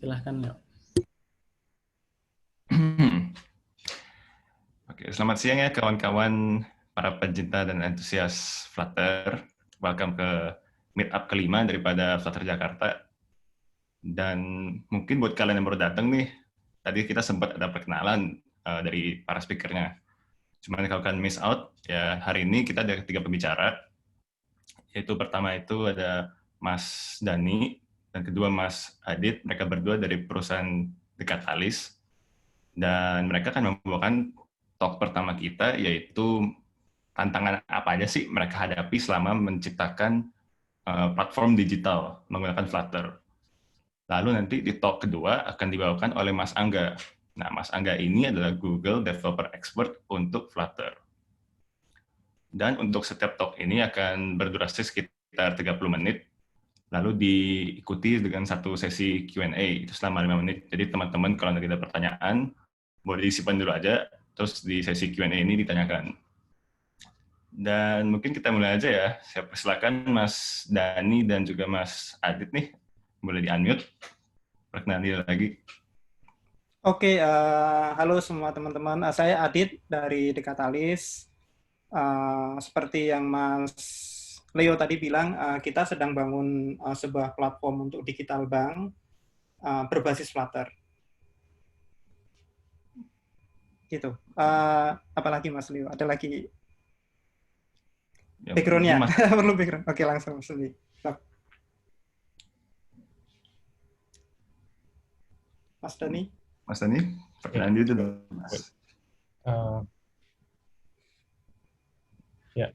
Silahkan yuk. Oke, selamat siang ya kawan-kawan para pecinta dan antusias Flutter. Welcome ke meetup kelima daripada Flutter Jakarta. Dan mungkin buat kalian yang baru datang nih, tadi kita sempat ada perkenalan dari para speakernya. Cuman kalau kalian miss out, ya hari ini kita ada 3 pembicara. Yaitu pertama itu ada Mas Dani, dan kedua Mas Adit. Mereka berdua dari perusahaan Decatalis. Dan mereka akan membawakan talk pertama kita, yaitu tantangan apa aja sih mereka hadapi selama menciptakan platform digital menggunakan Flutter. Lalu nanti di talk kedua akan dibawakan oleh Mas Angga. Nah, Mas Angga ini adalah Google Developer Expert untuk Flutter. Dan untuk setiap talk ini akan berdurasi sekitar 30 menit, lalu diikuti dengan satu sesi Q&A, itu selama 5 menit. Jadi teman-teman kalau nanti ada pertanyaan, boleh disimpan dulu aja, terus di sesi Q&A ini ditanyakan. Dan mungkin kita mulai aja ya. Saya persilakan Mas Dani dan juga Mas Adit nih. Boleh di-unmute. Perkenalkan diri lagi. Oke, halo semua teman-teman. Saya Adit dari Decatalis. Seperti yang Mas Leo tadi bilang, kita sedang bangun sebuah platform untuk digital bank berbasis Flutter. Gitu. Apalagi Mas Leo? Ada lagi Ya, background-nya? Mas... Perlu background. Oke, langsung Mas Leo. Mas Dani? Mas Dani, perkenalkan diri dulu. Mas. Ya,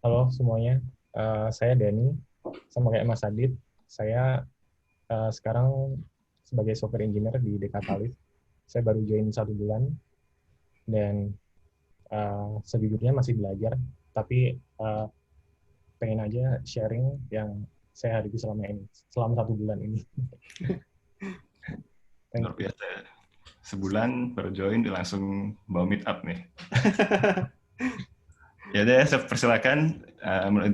halo semuanya. Saya Dani, sama kayak Mas Adit. Saya sekarang sebagai software engineer di Decatalis. Saya baru join 1 bulan dan sejujurnya masih belajar, tapi pengen aja sharing yang saya hadapi selama 1 bulan ini. Luar biasa. Sebulan baru join, langsung bawa meet up nih. Ya deh, saya persilakan.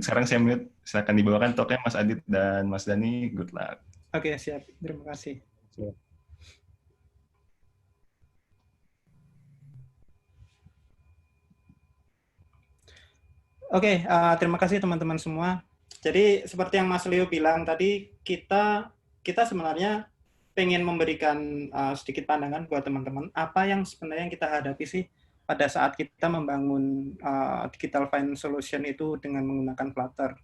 Sekarang saya mute. Silakan dibawakan talknya Mas Adit dan Mas Dani. Good luck. Oke, siap. Terima kasih. Siap. Oke, terima kasih teman-teman semua. Jadi seperti yang Mas Leo bilang tadi, kita sebenarnya pengen memberikan sedikit pandangan buat teman-teman apa yang sebenarnya kita hadapi sih pada saat kita membangun digital finance solution itu dengan menggunakan Flutter.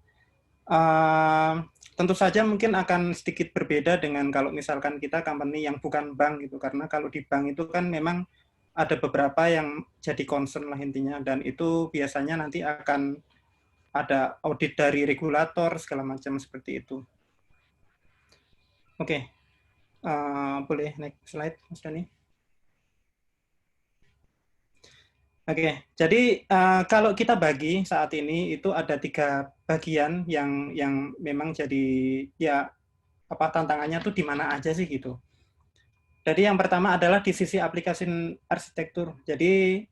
Tentu saja mungkin akan sedikit berbeda dengan kalau misalkan kita company yang bukan bank gitu, karena kalau di bank itu kan memang ada beberapa yang jadi concern lah intinya, dan itu biasanya nanti akan ada audit dari regulator segala macam seperti itu. Oke, boleh next slide Mas Dani. Oke, jadi kalau kita bagi saat ini itu ada 3 bagian yang memang jadi ya tantangannya tuh di mana aja sih gitu. Jadi yang pertama adalah di sisi aplikasi arsitektur. Jadi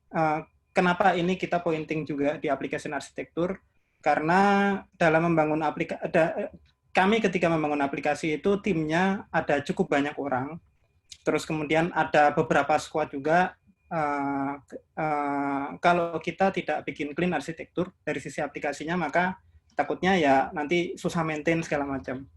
kenapa ini kita pointing juga di aplikasi arsitektur? Karena dalam membangun kami ketika membangun aplikasi itu timnya ada cukup banyak orang. Terus kemudian ada beberapa squad juga. Kalau kita tidak bikin clean arsitektur dari sisi aplikasinya, maka takutnya ya nanti susah maintain segala macam.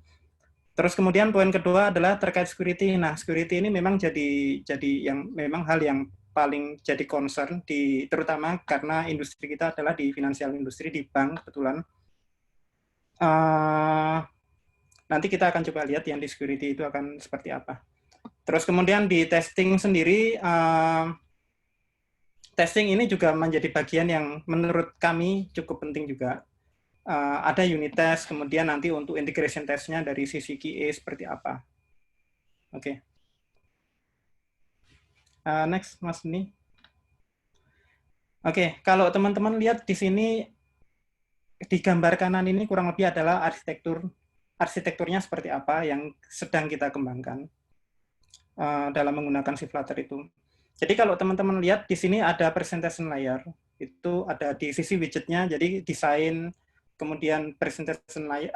Terus kemudian poin kedua adalah terkait security. Nah, security ini memang jadi yang memang hal yang paling jadi concern terutama karena industri kita adalah di financial industry, di bank kebetulan. Nanti kita akan coba lihat yang di security itu akan seperti apa. Terus kemudian di testing sendiri, testing ini juga menjadi bagian yang menurut kami cukup penting juga. Ada unit test, kemudian nanti untuk integration testnya dari sisi QA seperti apa. Oke. Next, Mas Dini. Oke, kalau teman-teman lihat di sini, di gambar kanan ini kurang lebih adalah arsitekturnya seperti apa yang sedang kita kembangkan dalam menggunakan si Flutter itu. Jadi kalau teman-teman lihat di sini ada presentation layer, itu ada di sisi widgetnya, jadi desain, kemudian presentation layer,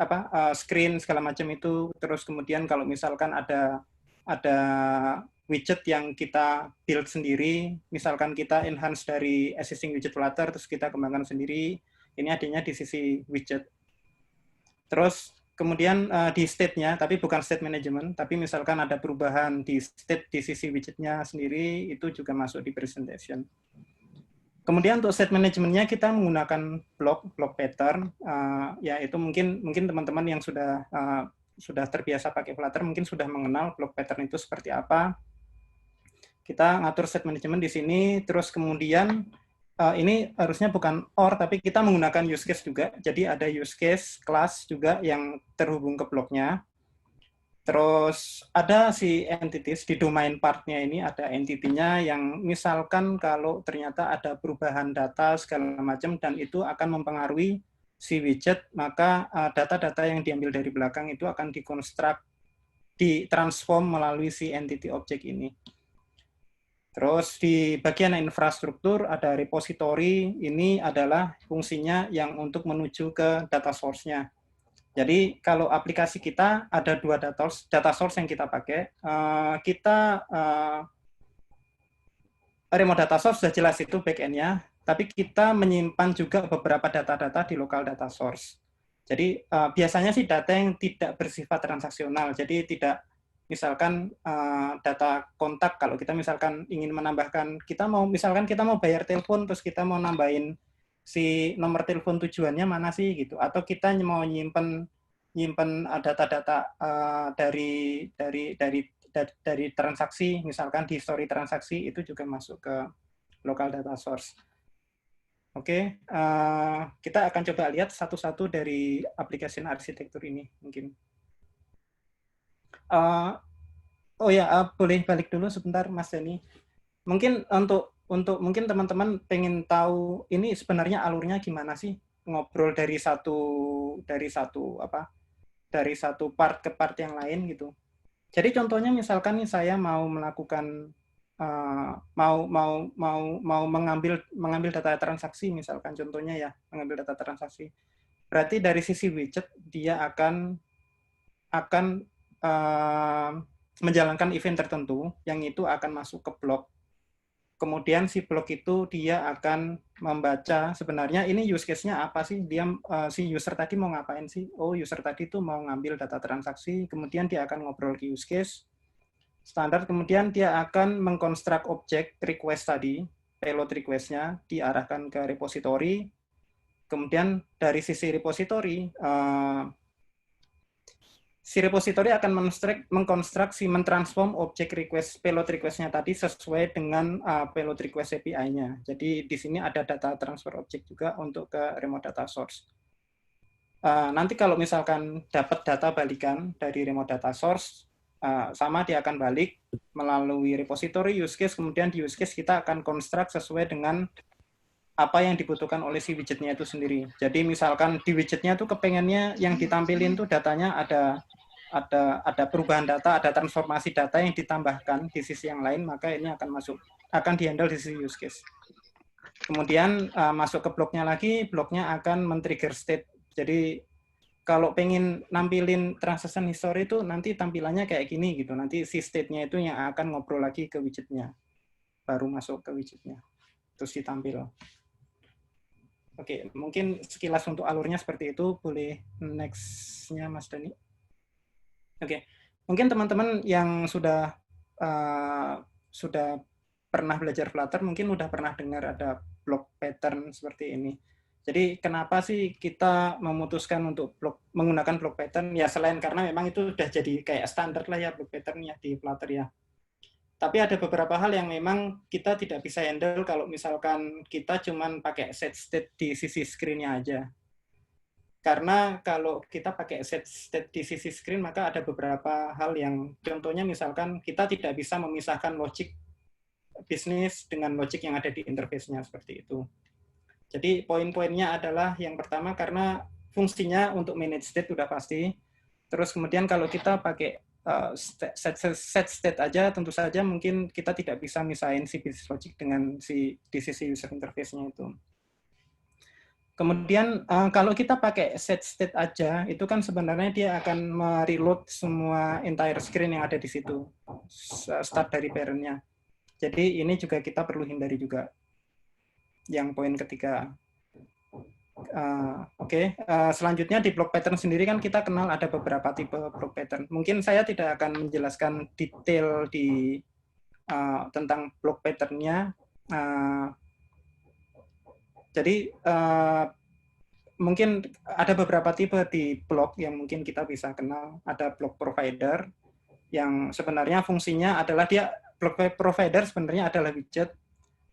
screen segala macam itu, terus kemudian kalau misalkan ada ada widget yang kita build sendiri, misalkan kita enhance dari existing widget Flutter, terus kita kembangkan sendiri, ini adanya di sisi widget. Terus kemudian di state-nya, tapi bukan state management, tapi misalkan ada perubahan di state di sisi widgetnya sendiri, itu juga masuk di presentation. Kemudian untuk state management-nya kita menggunakan block pattern, yaitu mungkin teman-teman yang sudah terbiasa pakai Flutter mungkin sudah mengenal block pattern itu seperti apa. Kita ngatur state management di sini, terus kemudian ini harusnya bukan OR, tapi kita menggunakan use case juga. Jadi ada use case, class juga yang terhubung ke bloknya. Terus ada si entities, di domain part-nya ini ada entity-nya yang misalkan kalau ternyata ada perubahan data segala macam dan itu akan mempengaruhi si widget, maka data-data yang diambil dari belakang itu akan ditransform melalui si entity object ini. Terus di bagian infrastruktur ada repository, ini adalah fungsinya yang untuk menuju ke data source-nya. Jadi kalau aplikasi kita ada 2 data source yang kita pakai, remote data source sudah jelas itu back-end-nya, tapi kita menyimpan juga beberapa data-data di local data source. Jadi biasanya sih data yang tidak bersifat transaksional, jadi tidak misalkan data kontak, kalau kita misalkan ingin menambahkan, kita mau bayar telepon, terus kita mau nambahin si nomor telepon tujuannya mana sih gitu, atau kita mau nyimpen data-data dari transaksi, misalkan di history transaksi, itu juga masuk ke local data source. Oke, kita akan coba lihat satu-satu dari aplikasi arsitektur ini mungkin. Boleh balik dulu sebentar, Mas Dani. Mungkin untuk mungkin teman-teman pengen tahu ini sebenarnya alurnya gimana sih, ngobrol dari satu part ke part yang lain gitu. Jadi contohnya misalkan nih saya mau melakukan mau mengambil data transaksi, misalkan contohnya ya, mengambil data transaksi. Berarti dari sisi widget dia akan menjalankan event tertentu yang itu akan masuk ke blok. Kemudian si blok itu dia akan membaca sebenarnya ini use case-nya apa sih? Dia si user tadi mau ngapain sih? Oh, user tadi itu mau ngambil data transaksi, kemudian dia akan ngobrol ke use case standar, kemudian dia akan mengkonstruk objek request tadi, payload request-nya diarahkan ke repository. Kemudian dari sisi repository si repository akan mengkonstruksi, mentransform objek request, payload request-nya tadi sesuai dengan payload request API-nya. Jadi di sini ada data transfer object juga untuk ke remote data source. Nanti kalau misalkan dapat data balikan dari remote data source, sama dia akan balik melalui repository use case, kemudian di use case kita akan konstruk sesuai dengan apa yang dibutuhkan oleh si widgetnya itu sendiri. Jadi misalkan di widgetnya tuh kepengennya yang ditampilin tuh datanya ada perubahan data, ada transformasi data yang ditambahkan di sisi yang lain, maka ini akan dihandle di sisi use case. Kemudian masuk ke bloknya lagi, bloknya akan men-trigger state. Jadi kalau pengen nampilin transaction history itu nanti tampilannya kayak gini gitu. Nanti si state-nya itu yang akan ngobrol lagi ke widgetnya. Baru masuk ke widgetnya. Terus ditampil. Oke, mungkin sekilas untuk alurnya seperti itu. Boleh next-nya Mas Dani. Oke, mungkin teman-teman yang sudah pernah belajar Flutter mungkin udah pernah dengar ada block pattern seperti ini. Jadi kenapa sih kita memutuskan untuk menggunakan block pattern? Ya selain karena memang itu udah jadi kayak standar lah ya block pattern ya di Flutter ya. Tapi ada beberapa hal yang memang kita tidak bisa handle kalau misalkan kita cuman pakai set state di sisi screen-nya aja. Karena kalau kita pakai set state di sisi screen, maka ada beberapa hal yang contohnya misalkan kita tidak bisa memisahkan logic bisnis dengan logic yang ada di interface-nya seperti itu. Jadi poin-poinnya adalah yang pertama karena fungsinya untuk manage state udah pasti. Terus kemudian kalau kita pakai set state aja, tentu saja mungkin kita tidak bisa misahin si business logic dengan di sisi user interface-nya itu. Kemudian kalau kita pakai set state aja, itu kan sebenarnya dia akan mereload semua entire screen yang ada di situ, start dari parent-nya. Jadi ini juga kita perlu hindari juga. Yang poin ketiga. Selanjutnya di block pattern sendiri kan kita kenal ada beberapa tipe block pattern. Mungkin saya tidak akan menjelaskan detail di tentang block pattern-nya. Jadi mungkin ada beberapa tipe di blok yang mungkin kita bisa kenal. Ada block provider yang sebenarnya fungsinya adalah block provider sebenarnya adalah widget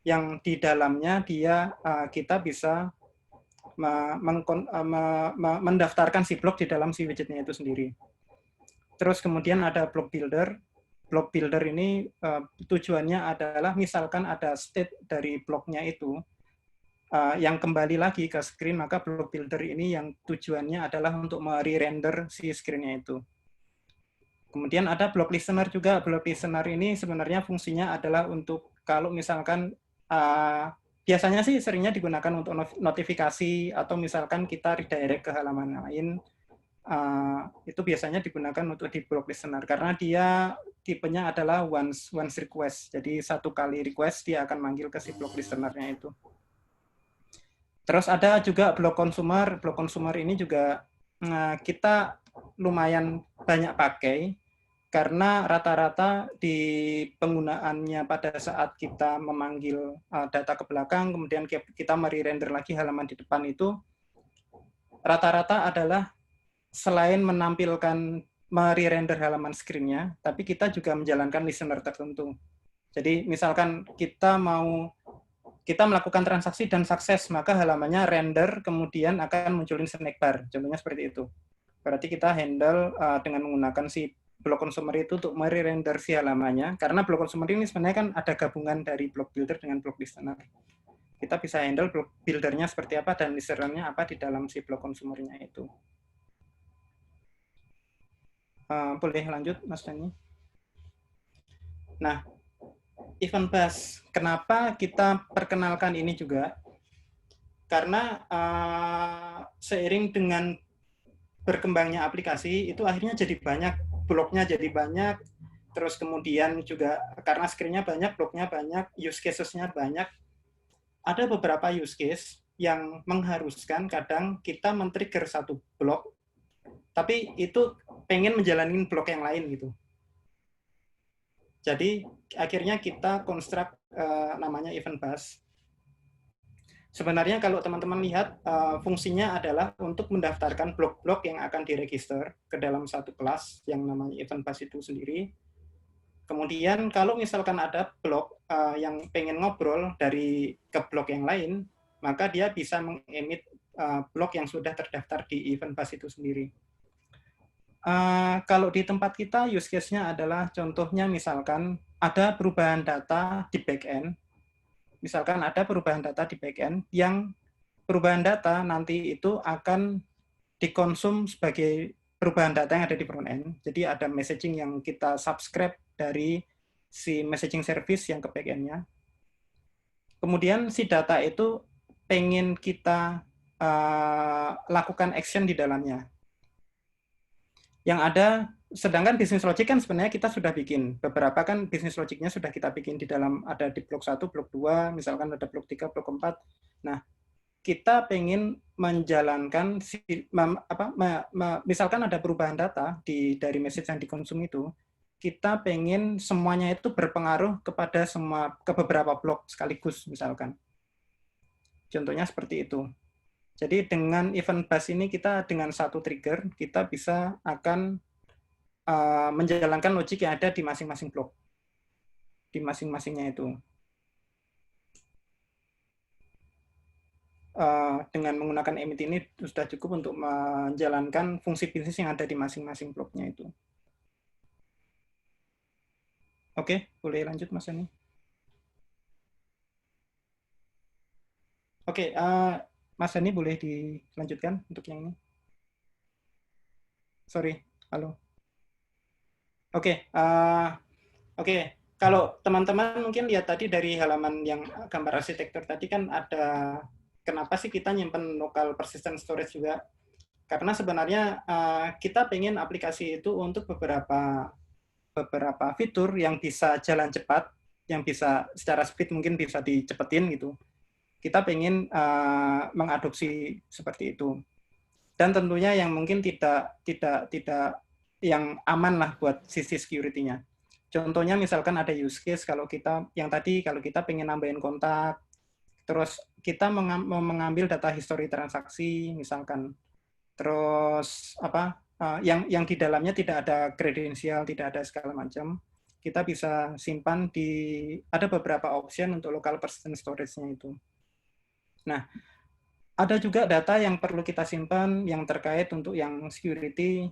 yang di dalamnya kita bisa mendaftarkan si blok di dalam si widgetnya itu sendiri. Terus kemudian ada block builder. Block builder ini tujuannya adalah misalkan ada state dari bloknya itu yang kembali lagi ke screen, maka block builder ini yang tujuannya adalah untuk mere-render si screen-nya itu. Kemudian ada block listener juga. Block listener ini sebenarnya fungsinya adalah untuk kalau misalkan biasanya sih seringnya digunakan untuk notifikasi atau misalkan kita redirect ke halaman lain. Itu biasanya digunakan untuk di block listener karena dia tipenya adalah once request. Jadi satu kali request dia akan manggil ke si block listener-nya itu. Terus ada juga block consumer. Block consumer ini juga kita lumayan banyak pakai karena rata-rata di penggunaannya pada saat kita memanggil data ke belakang, kemudian kita mere-render lagi halaman di depan itu, rata-rata adalah selain menampilkan mere-render halaman screen-nya, tapi kita juga menjalankan listener tertentu. Jadi misalkan kita melakukan transaksi dan sukses, maka halamannya render, kemudian akan munculin snack bar. Contohnya seperti itu. Berarti kita handle dengan menggunakan si block consumer itu untuk mere-render si halamannya. Karena block consumer ini sebenarnya kan ada gabungan dari block builder dengan block listener. Kita bisa handle block buildernya seperti apa dan listenernya apa di dalam si block consumernya itu. Boleh lanjut, Mas Dani? Nah, event bus. Kenapa kita perkenalkan ini juga? Karena seiring dengan berkembangnya aplikasi, itu akhirnya jadi banyak, bloknya jadi banyak, terus kemudian juga karena screen-nya banyak, bloknya banyak, use cases-nya banyak. Ada beberapa use case yang mengharuskan kadang kita men-trigger satu blok, tapi itu pengen menjalanin blok yang lain gitu. Jadi akhirnya kita construct namanya event bus. Sebenarnya kalau teman-teman lihat fungsinya adalah untuk mendaftarkan blok-blok yang akan diregister ke dalam satu kelas yang namanya event bus itu sendiri. Kemudian kalau misalkan ada blok yang pengen ngobrol dari ke blok yang lain, maka dia bisa mengemit blok yang sudah terdaftar di event bus itu sendiri. Kalau di tempat kita use case-nya adalah contohnya misalkan ada perubahan data di back-end. Misalkan ada perubahan data di back-end yang perubahan data nanti itu akan dikonsum sebagai perubahan data yang ada di front-end. Jadi ada messaging yang kita subscribe dari si messaging service yang ke back-end-nya. Kemudian si data itu pengen kita lakukan action di dalamnya. Yang ada, sedangkan business logic kan sebenarnya kita sudah bikin. Beberapa kan business logicnya sudah kita bikin di dalam, ada di blok 1, blok 2, misalkan ada blok 3, blok 4. Nah, kita pengen menjalankan, misalkan ada perubahan data dari message yang dikonsum itu, kita pengen semuanya itu berpengaruh ke beberapa blok sekaligus, misalkan. Contohnya seperti itu. Jadi dengan event bus ini kita dengan satu trigger kita bisa akan menjalankan logik yang ada di masing-masing blok, di masing-masingnya itu. Dengan menggunakan emit ini sudah cukup untuk menjalankan fungsi bisnis yang ada di masing-masing bloknya itu. Oke, boleh lanjut Mas Ani. Oke, Mas Ani boleh dilanjutkan untuk yang ini? Sorry, halo. Oke, kalau teman-teman mungkin lihat tadi dari halaman yang gambar arsitektur tadi kan ada kenapa sih kita nyimpen local persistent storage juga? Karena sebenarnya kita pengen aplikasi itu untuk beberapa fitur yang bisa jalan cepat, yang bisa secara speed mungkin bisa dicepetin gitu. Kita pengen mengadopsi seperti itu. Dan tentunya yang mungkin tidak yang aman lah buat sisi security-nya. Contohnya misalkan ada use case kalau kita pengen nambahin kontak, terus kita mengambil data history transaksi misalkan, terus yang di dalamnya tidak ada kredensial, tidak ada segala macam, kita bisa simpan ada beberapa option untuk local persistent storage-nya itu. Nah, ada juga data yang perlu kita simpan yang terkait untuk yang security,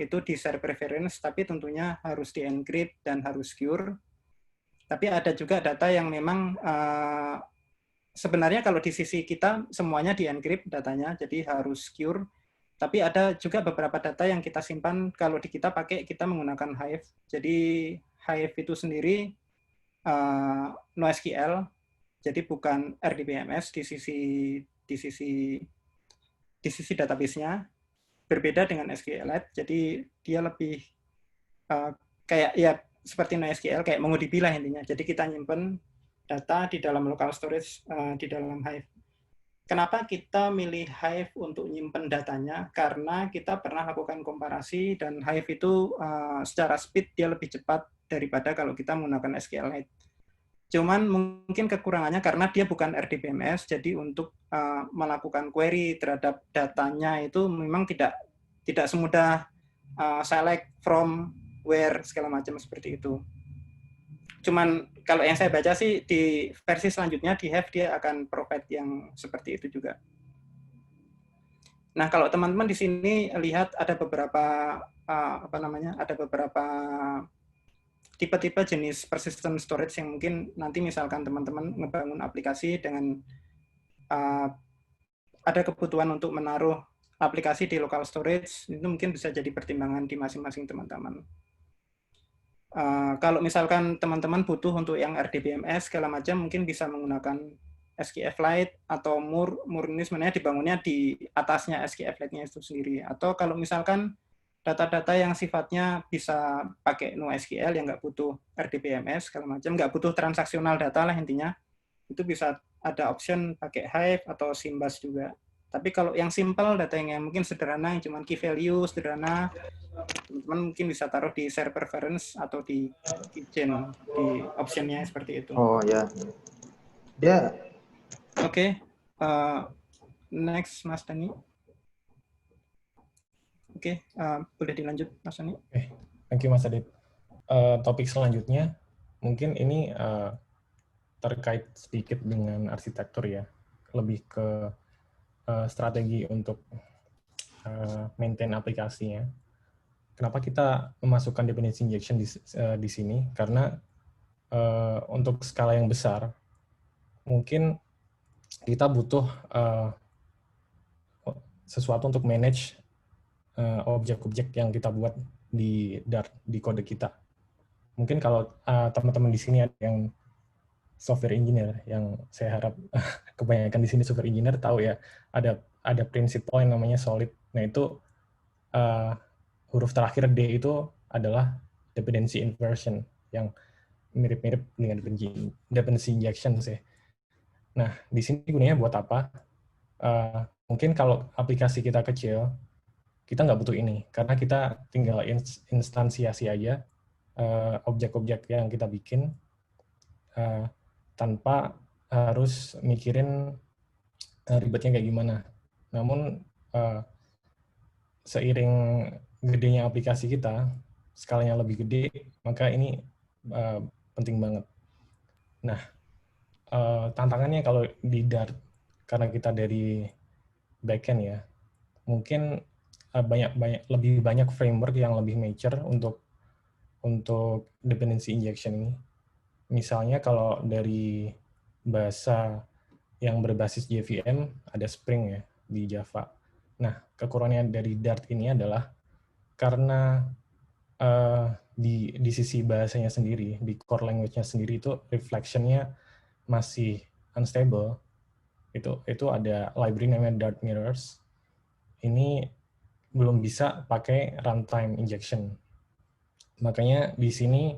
itu di share preference, tapi tentunya harus di-encrypt dan harus secure. Tapi ada juga data yang memang sebenarnya kalau di sisi kita semuanya di-encrypt datanya, jadi harus secure. Tapi ada juga beberapa data yang kita simpan kalau kita menggunakan Hive. Jadi Hive itu sendiri NoSQL, jadi bukan RDBMS di sisi database-nya, berbeda dengan SQLite. Jadi dia lebih kayak ya seperti NoSQL, kayak MongoDB lah intinya. Jadi kita nyimpen data di dalam local storage di dalam Hive. Kenapa kita milih Hive untuk nyimpen datanya? Karena kita pernah lakukan komparasi dan Hive itu secara speed dia lebih cepat daripada kalau kita menggunakan SQLite. Cuman mungkin kekurangannya karena dia bukan RDBMS, jadi untuk melakukan query terhadap datanya itu memang tidak semudah select from where segala macam seperti itu. Cuman kalau yang saya baca sih di versi selanjutnya di Hive dia akan provide yang seperti itu juga. Nah, kalau teman-teman di sini lihat ada beberapa ada beberapa tipe-tipe jenis persistent storage yang mungkin nanti misalkan teman-teman ngebangun aplikasi dengan ada kebutuhan untuk menaruh aplikasi di local storage, itu mungkin bisa jadi pertimbangan di masing-masing teman-teman. Kalau misalkan teman-teman butuh untuk yang RDBMS segala macam, mungkin bisa menggunakan SQLite atau Moore. Moore ini sebenarnya dibangunnya di atasnya SQLite-nya itu sendiri. Atau kalau misalkan data-data yang sifatnya bisa pakai NoSQL yang nggak butuh RDBMS segala macam, nggak butuh transaksional data lah intinya, itu bisa ada option pakai Hive atau Symbass juga. Tapi kalau yang simple, data yang mungkin sederhana, yang cuma key value sederhana, teman-teman mungkin bisa taruh di share preference atau di chain, di optionnya seperti itu. Oh ya. Dia. Oke. Next, Mas Dani. Oke, boleh dilanjut, Mas Dani. Thank you, Mas Adit. Topik selanjutnya, mungkin ini terkait sedikit dengan arsitektur ya, lebih ke strategi untuk maintain aplikasinya. Kenapa kita memasukkan dependency injection di sini? Karena untuk skala yang besar, mungkin kita butuh sesuatu untuk manage objek-objek yang kita buat di Dart, di kode kita. Mungkin kalau teman-teman di sini ada yang software engineer, yang saya harap kebanyakan di sini software engineer tahu ya, ada prinsip yang namanya solid. Nah itu huruf terakhir D itu adalah dependency inversion, yang mirip-mirip dengan dependency injection sih. Nah di sini gunanya buat apa? Mungkin kalau aplikasi kita kecil, kita nggak butuh ini, karena kita tinggal instansiasi aja objek-objek yang kita bikin tanpa harus mikirin ribetnya kayak gimana. Namun seiring gedenya aplikasi kita, skalanya lebih gede, maka ini penting banget. Nah, tantangannya kalau di Dart, karena kita dari backend ya, mungkin lebih banyak framework yang lebih mature untuk dependency injection ini. Misalnya kalau dari bahasa yang berbasis JVM ada Spring ya di Java. Nah, kekurangannya dari Dart ini adalah karena di sisi bahasanya sendiri, di core language-nya sendiri itu reflection-nya masih unstable. Itu ada library namanya Dart Mirrors. Ini belum bisa pakai runtime injection. Makanya di sini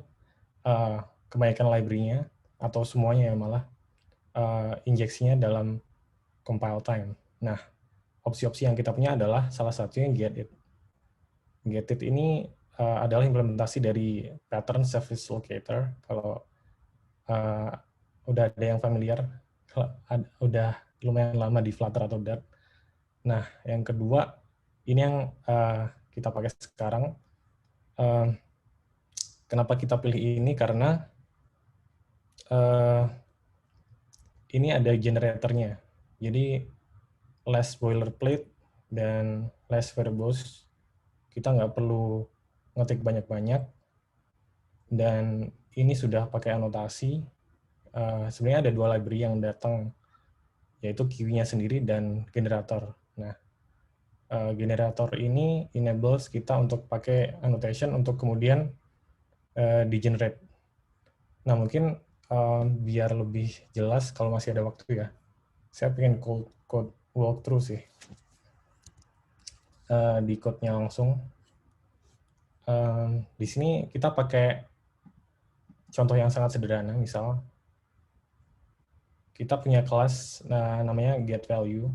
kebanyakan library-nya atau semuanya ya malah injeksinya dalam compile time. Nah, opsi-opsi yang kita punya adalah salah satunya Getit. Getit ini adalah implementasi dari pattern service locator. Kalau udah ada yang familiar, udah lumayan lama di Flutter atau Dart. Nah, yang kedua, ini yang kita pakai sekarang. Kenapa kita pilih ini? Karena ini ada generatornya. Jadi, less boilerplate dan less verbose. Kita nggak perlu ngetik banyak-banyak. Dan ini sudah pakai anotasi. Sebenarnya ada 2 library yang datang, yaitu Kiwi-nya sendiri dan generator. Nah, generator ini enables kita untuk pakai annotation untuk kemudian di-generate. Nah, mungkin biar lebih jelas kalau masih ada waktu ya, saya pengen code walkthrough sih. Di code-nya langsung. Di sini kita pakai contoh yang sangat sederhana, misal kita punya kelas namanya getValue.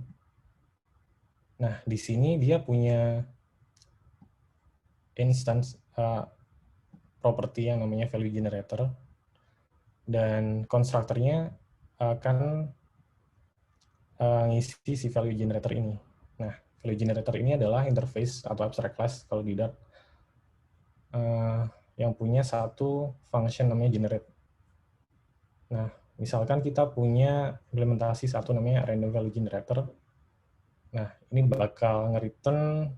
Nah, di sini dia punya instance property yang namanya value generator, dan konstruktornya akan ngisi si value generator ini. Nah, value generator ini adalah interface atau abstract class kalau di Dart yang punya satu function namanya generate. Nah, misalkan kita punya implementasi satu namanya random value generator. Nah, ini bakal nge-return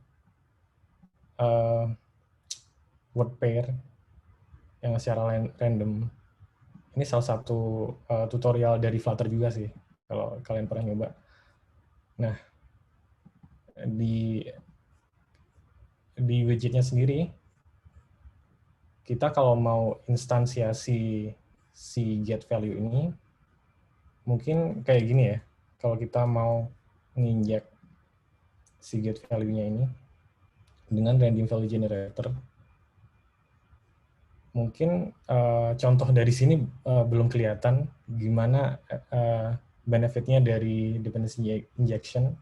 word pair yang secara random. Ini salah satu tutorial dari Flutter juga sih, kalau kalian pernah nyoba. Nah, di widgetnya sendiri, kita kalau mau instansiasi si get value ini, mungkin kayak gini ya. Kalau kita mau nginjek si get value-nya ini dengan random value generator, mungkin contoh dari sini belum kelihatan gimana benefit-nya dari dependency injection.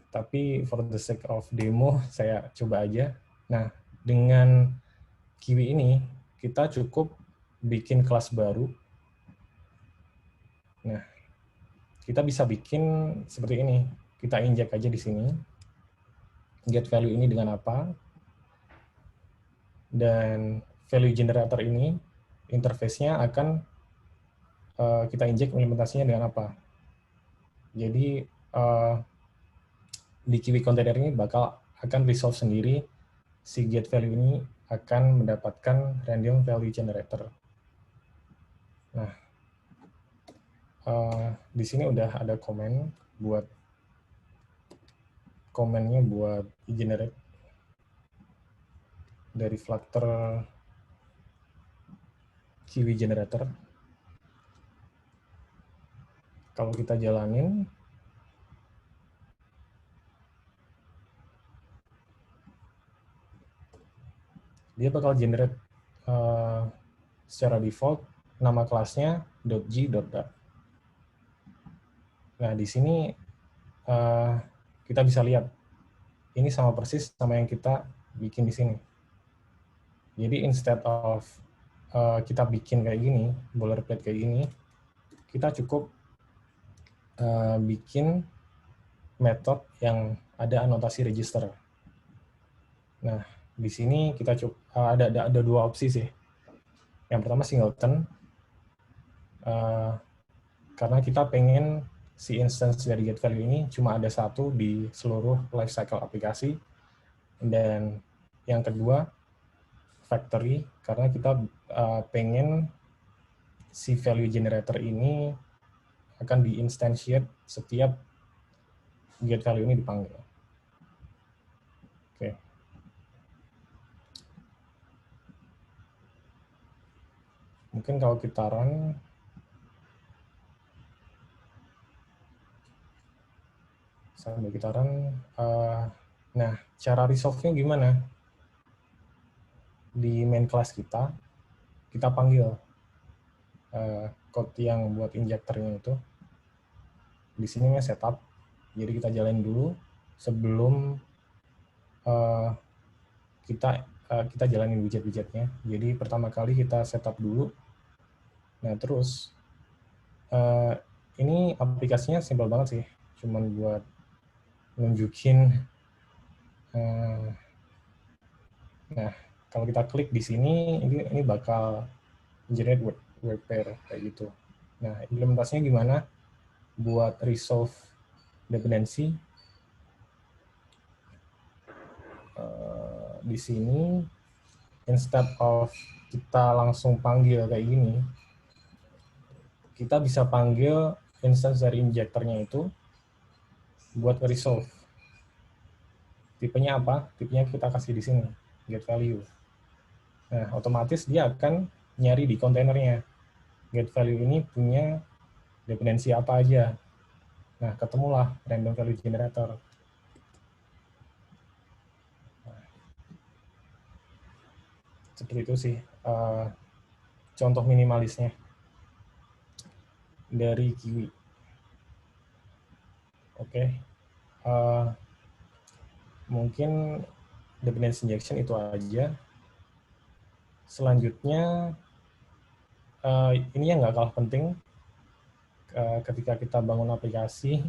Tapi for the sake of demo, saya coba aja. Nah, dengan Kiwi ini, kita cukup bikin kelas baru. Nah, kita bisa bikin seperti ini. Kita injek aja di sini. Get value ini dengan apa. Dan value generator ini, interface-nya akan kita injek implementasinya dengan apa. Jadi, di Kiwi container ini akan resolve sendiri si get value ini akan mendapatkan random value generator. Nah, di sini udah ada komennya buat generate dari Flutter Kiwi generator. Kalau kita jalanin, dia bakal generate secara default nama kelasnya .g.dart. Nah, di sini kita bisa lihat ini sama persis sama yang kita bikin di sini. Jadi instead of kita bikin kayak gini, boilerplate kayak gini, kita cukup bikin metode yang ada anotasi register. Nah, di sini kita ada 2 opsi sih. Yang pertama singleton, karena kita pengen si instance dari get value ini cuma ada satu di seluruh lifecycle aplikasi. Dan yang kedua factory, karena kita pengen si value generator ini akan di-instantiate setiap get value ini dipanggil. Oke. Mungkin kalau kita run, sambil kita run. Nah, cara resolve-nya gimana? Di main class kita panggil code yang buat injektornya itu. Di sini setup, jadi kita jalanin dulu sebelum kita jalanin widget-widgetnya. Jadi pertama kali kita setup dulu. Nah terus ini aplikasinya simpel banget sih, cuman buat nunjukin. Nah kalau kita klik di sini, ini bakal generate web pair kayak gitu. Nah implementasinya gimana? Buat resolve dependency, di sini instead of kita langsung panggil kayak gini, kita bisa panggil instance dari injektornya itu buat resolve. Tipenya apa? Tipenya kita kasih di sini, get value. Nah, otomatis dia akan nyari di kontainernya. Get value ini punya dependensi apa aja. Nah, ketemulah random value generator. Seperti itu sih contoh minimalisnya dari Kiwi. Oke. Mungkin dependency injection itu aja. Selanjutnya, ini yang nggak kalah penting ketika kita bangun aplikasi,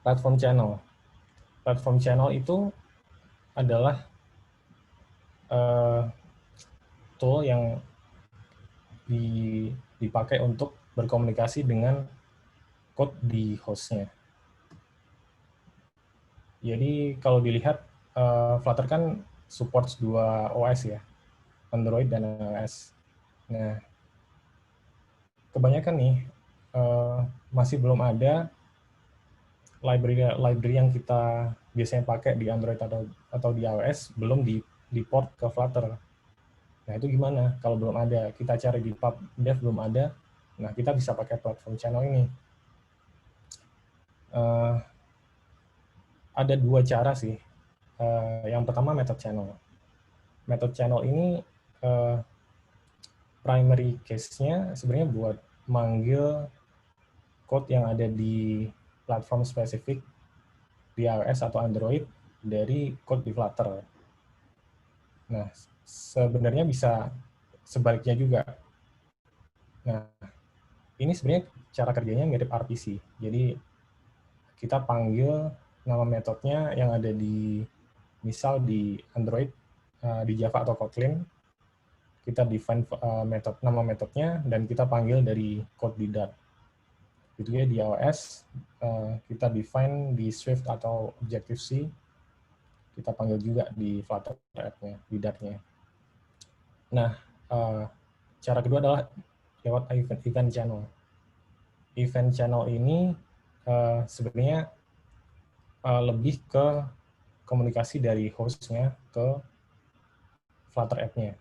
platform channel. Platform channel itu adalah tool yang dipakai untuk berkomunikasi dengan code di hostnya. Jadi kalau dilihat, Flutter kan supports 2 OS ya, Android dan iOS. Nah, kebanyakan nih masih belum ada library yang kita biasanya pakai di Android atau di iOS belum di port ke Flutter. Nah itu gimana? Kalau belum ada, kita cari di pubdev belum ada, nah kita bisa pakai platform channel ini. Ada 2 cara sih. Yang pertama method channel. Method channel ini primary case-nya sebenarnya buat manggil code yang ada di platform spesifik di iOS atau Android dari code di Flutter. Nah, sebenarnya bisa sebaliknya juga. Nah, ini sebenarnya cara kerjanya mirip RPC. Jadi, kita panggil nama metodenya yang ada di, misal di Android, di Java atau Kotlin, kita define nama metodenya, dan kita panggil dari code di Dart. Gitu ya, di iOS, kita define di Swift atau Objective-C, kita panggil juga di Flutter app-nya, di Dart-nya. Nah, cara kedua adalah lewat event channel. Event channel ini sebenarnya lebih ke komunikasi dari host-nya ke Flutter app-nya.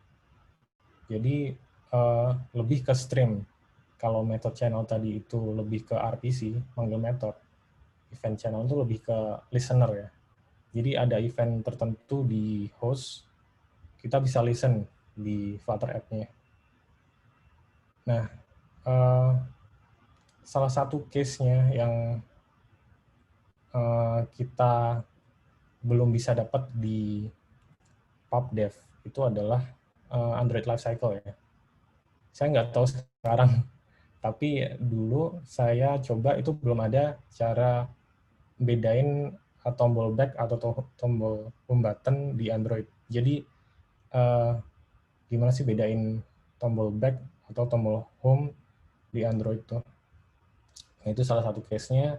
Jadi lebih ke stream. Kalau method channel tadi itu lebih ke RPC, manggil method. Event channel itu lebih ke listener ya. Jadi ada event tertentu di host, kita bisa listen di Flutter app-nya. Nah, salah satu case-nya yang kita belum bisa dapat di pubdev itu adalah Android Lifecycle ya. Saya nggak tahu sekarang, tapi dulu saya coba itu belum ada cara bedain tombol back atau tombol home button di Android. Jadi gimana sih bedain tombol back atau tombol home di Android tuh? Nah, itu salah satu case-nya.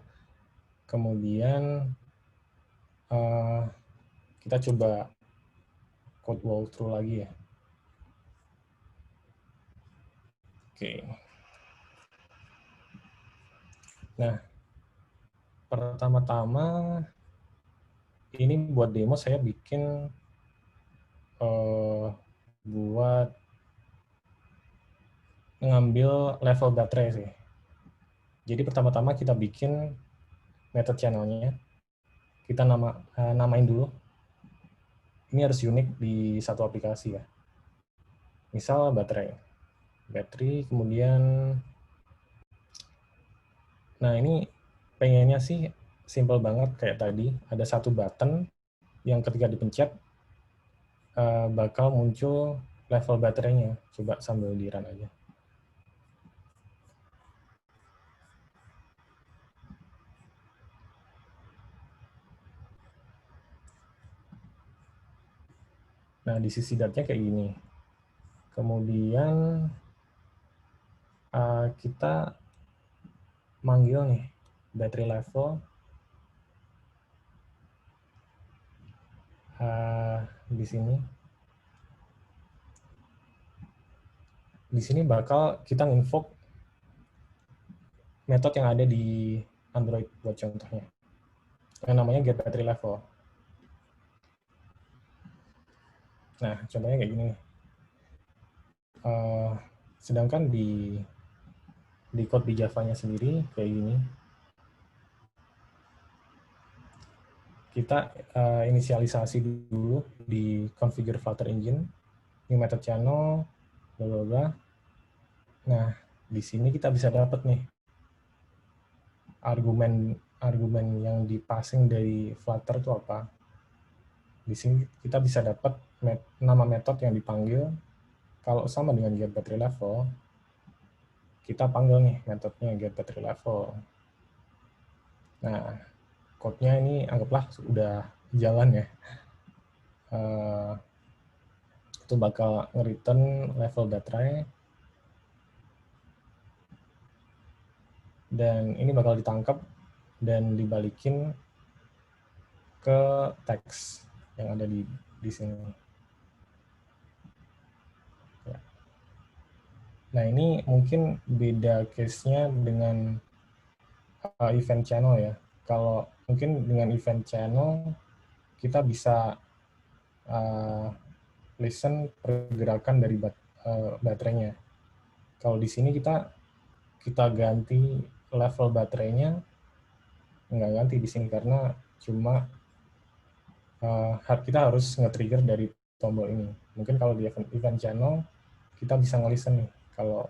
Kemudian kita coba code walkthrough lagi ya. Oke. Nah, pertama-tama ini buat demo saya bikin buat ngambil level baterai sih. Jadi pertama-tama kita bikin method channelnya. Kita namain dulu. Ini harus unik di satu aplikasi ya. Misal baterai, kemudian, nah ini pengennya sih simple banget kayak tadi, ada satu button yang ketika dipencet bakal muncul level baterainya. Coba sambil di run aja. Nah, di sisi datanya kayak gini. Kemudian kita manggil nih battery level di sini. Di sini bakal kita invoke method yang ada di Android buat contohnya, yang namanya get battery level. Nah, contohnya kayak gini. Sedangkan di code di Java-nya sendiri kayak gini. Kita inisialisasi dulu di configure Flutter engine, new method channel, bla bla bla. Nah, di sini kita bisa dapat nih argumen yang dipassing dari Flutter itu apa. Di sini kita bisa dapat nama metode yang dipanggil. Kalau sama dengan get battery level, kita panggil nih metodenya get battery level. Nah, code-nya ini anggaplah sudah jalan ya. Itu bakal nge-return level baterai. Dan ini bakal ditangkap dan dibalikin ke teks yang ada di sini. Ya. Nah, ini mungkin beda case-nya dengan event channel ya. Kalau mungkin dengan event channel, kita bisa listen pergerakan dari baterainya. Kalau di sini kita ganti level baterainya, nggak ganti di sini karena cuma kita harus nge-trigger dari tombol ini. Mungkin kalau di event channel, kita bisa nge-listen nih. Kalau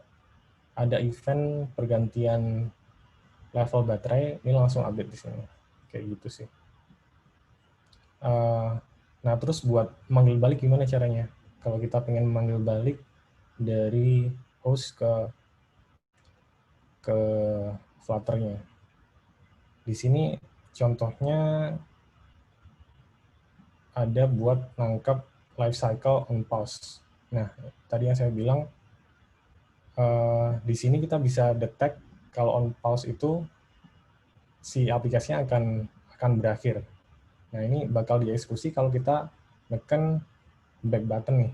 ada event pergantian level baterai, ini langsung update di sini. Kayak gitu sih. Nah, terus buat manggil balik gimana caranya? Kalau kita pengen manggil balik dari host ke Flutter-nya. Di sini contohnya ada buat nangkap lifecycle on pause. Nah, tadi yang saya bilang, di sini kita bisa detect kalau on pause itu si aplikasinya akan berakhir. Nah, ini bakal dieksekusi kalau kita neken back button nih.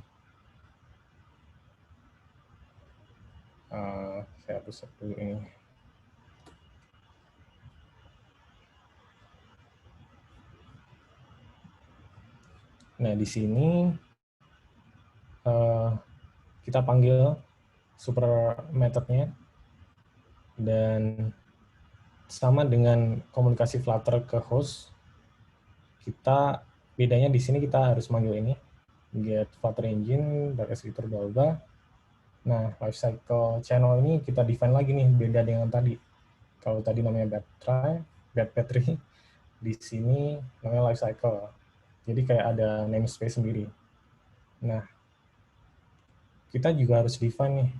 Saya hapus dulu ini. Nah, di sini kita panggil super methodnya, dan sama dengan komunikasi Flutter ke host, bedanya di sini kita harus manggil ini, get Flutter engine, executor bla bla. Nah, lifecycle channel ini kita define lagi nih, beda dengan tadi. Kalau tadi namanya battery, di sini namanya lifecycle. Jadi kayak ada namespace sendiri. Nah, kita juga harus define nih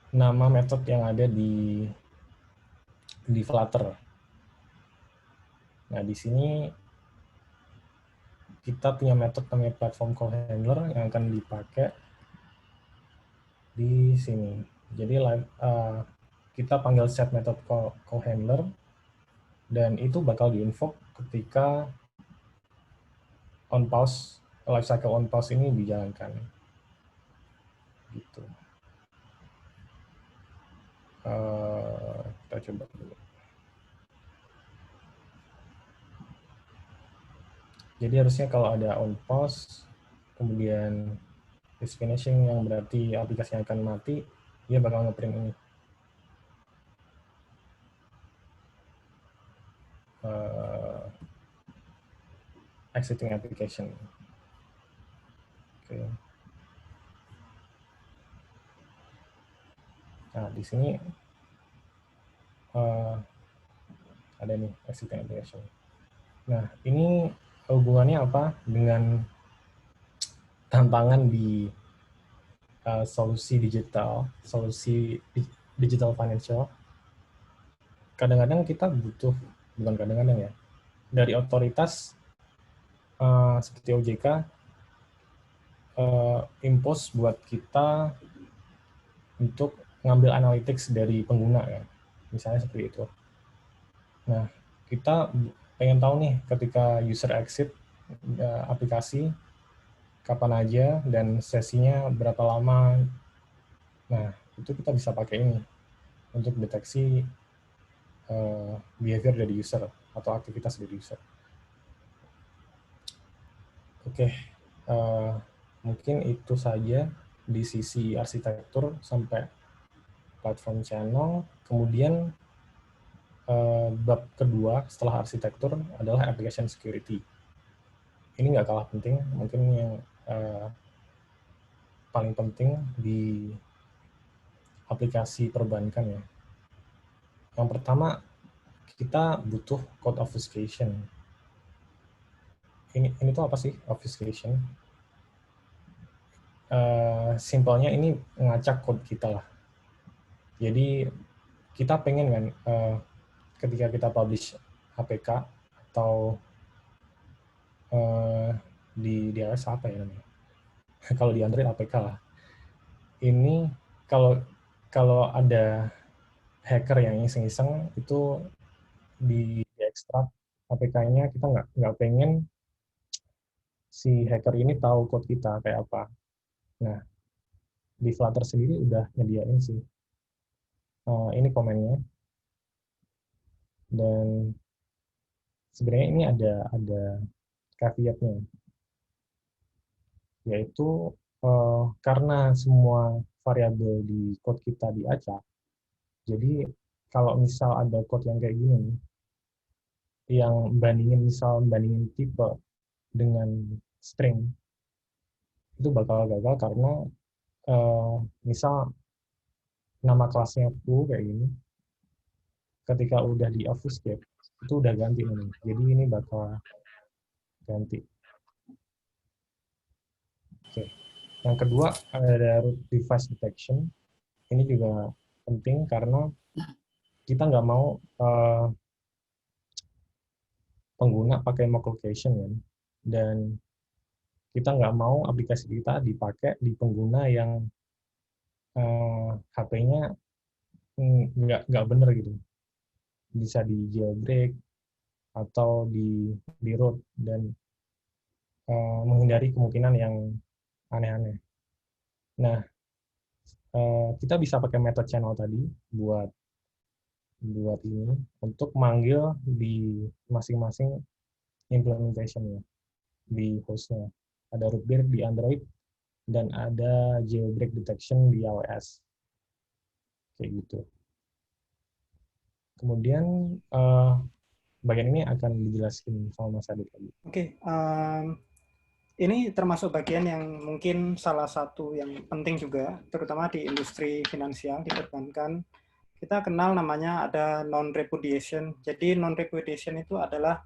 nama metode yang ada di Flutter. Nah, di sini kita punya metode namanya platform call handler yang akan dipakai di sini. Jadi kita panggil set method call handler, dan itu bakal diinvoke ketika on pause, lifecycle on pause ini dijalankan. Gitu. Kita coba dulu. Jadi harusnya kalau ada on pause, kemudian Is finishing yang berarti aplikasi yang akan mati, dia bakal nge-print ini. Exiting application. Oke. Nah, di sini ada nih exiting application. Nah, ini hubungannya apa dengan tantangan di solusi digital financial? Kadang-kadang kita butuh, bukan kadang-kadang ya, dari otoritas seperti OJK impose buat kita untuk ngambil analytics dari pengguna ya, misalnya seperti itu. Nah, kita pengen tahu nih ketika user exit aplikasi kapan aja dan sesinya berapa lama. Nah, itu kita bisa pakai ini untuk deteksi behavior dari user atau aktivitas dari user. Oke, mungkin itu saja di sisi arsitektur sampai platform channel. Kemudian bab kedua setelah arsitektur adalah application security. Ini nggak kalah penting, mungkin yang paling penting di aplikasi perbankan ya. Yang pertama, kita butuh code obfuscation. Ini tuh apa sih obfuscation? Simpelnya ini ngacak code kita lah. Jadi kita pengen kan ketika kita publish APK atau di iOS apa ya namanya? Kalau di Android APK lah. Ini kalau ada hacker yang iseng-iseng itu di ekstrak APK-nya, kita nggak pengen si hacker ini tahu code kita kayak apa. Nah, di Flutter sendiri udah nyediain sih. Ini komennya. Dan sebenarnya ini ada caveat-nya. Yaitu karena semua variabel di code kita diacak, jadi kalau misal ada code yang kayak gini, yang bandingin tipe dengan string, itu bakal gagal karena misal nama kelasnya foo kayak gini, ketika udah di obfuscate, itu udah ganti ini. Jadi ini bakal ganti. Oke. Yang kedua ada root device detection. Ini juga penting karena kita nggak mau pengguna pakai mock location kan, dan kita nggak mau aplikasi kita dipakai di pengguna yang HP-nya nggak bener gitu, bisa di jailbreak atau di root dan menghindari kemungkinan yang aneh-aneh. Nah, kita bisa pakai method channel tadi buat ini untuk manggil di masing-masing implementation-nya di hostnya. Ada rootbeer di Android dan ada jailbreak detection di iOS. Kayak gitu. Kemudian bagian ini akan dijelaskan sama Mas Adit lagi. Oke, ini termasuk bagian yang mungkin salah satu yang penting juga, terutama di industri finansial, di perbankan. Kita kenal namanya ada non-repudiation. Jadi non-repudiation itu adalah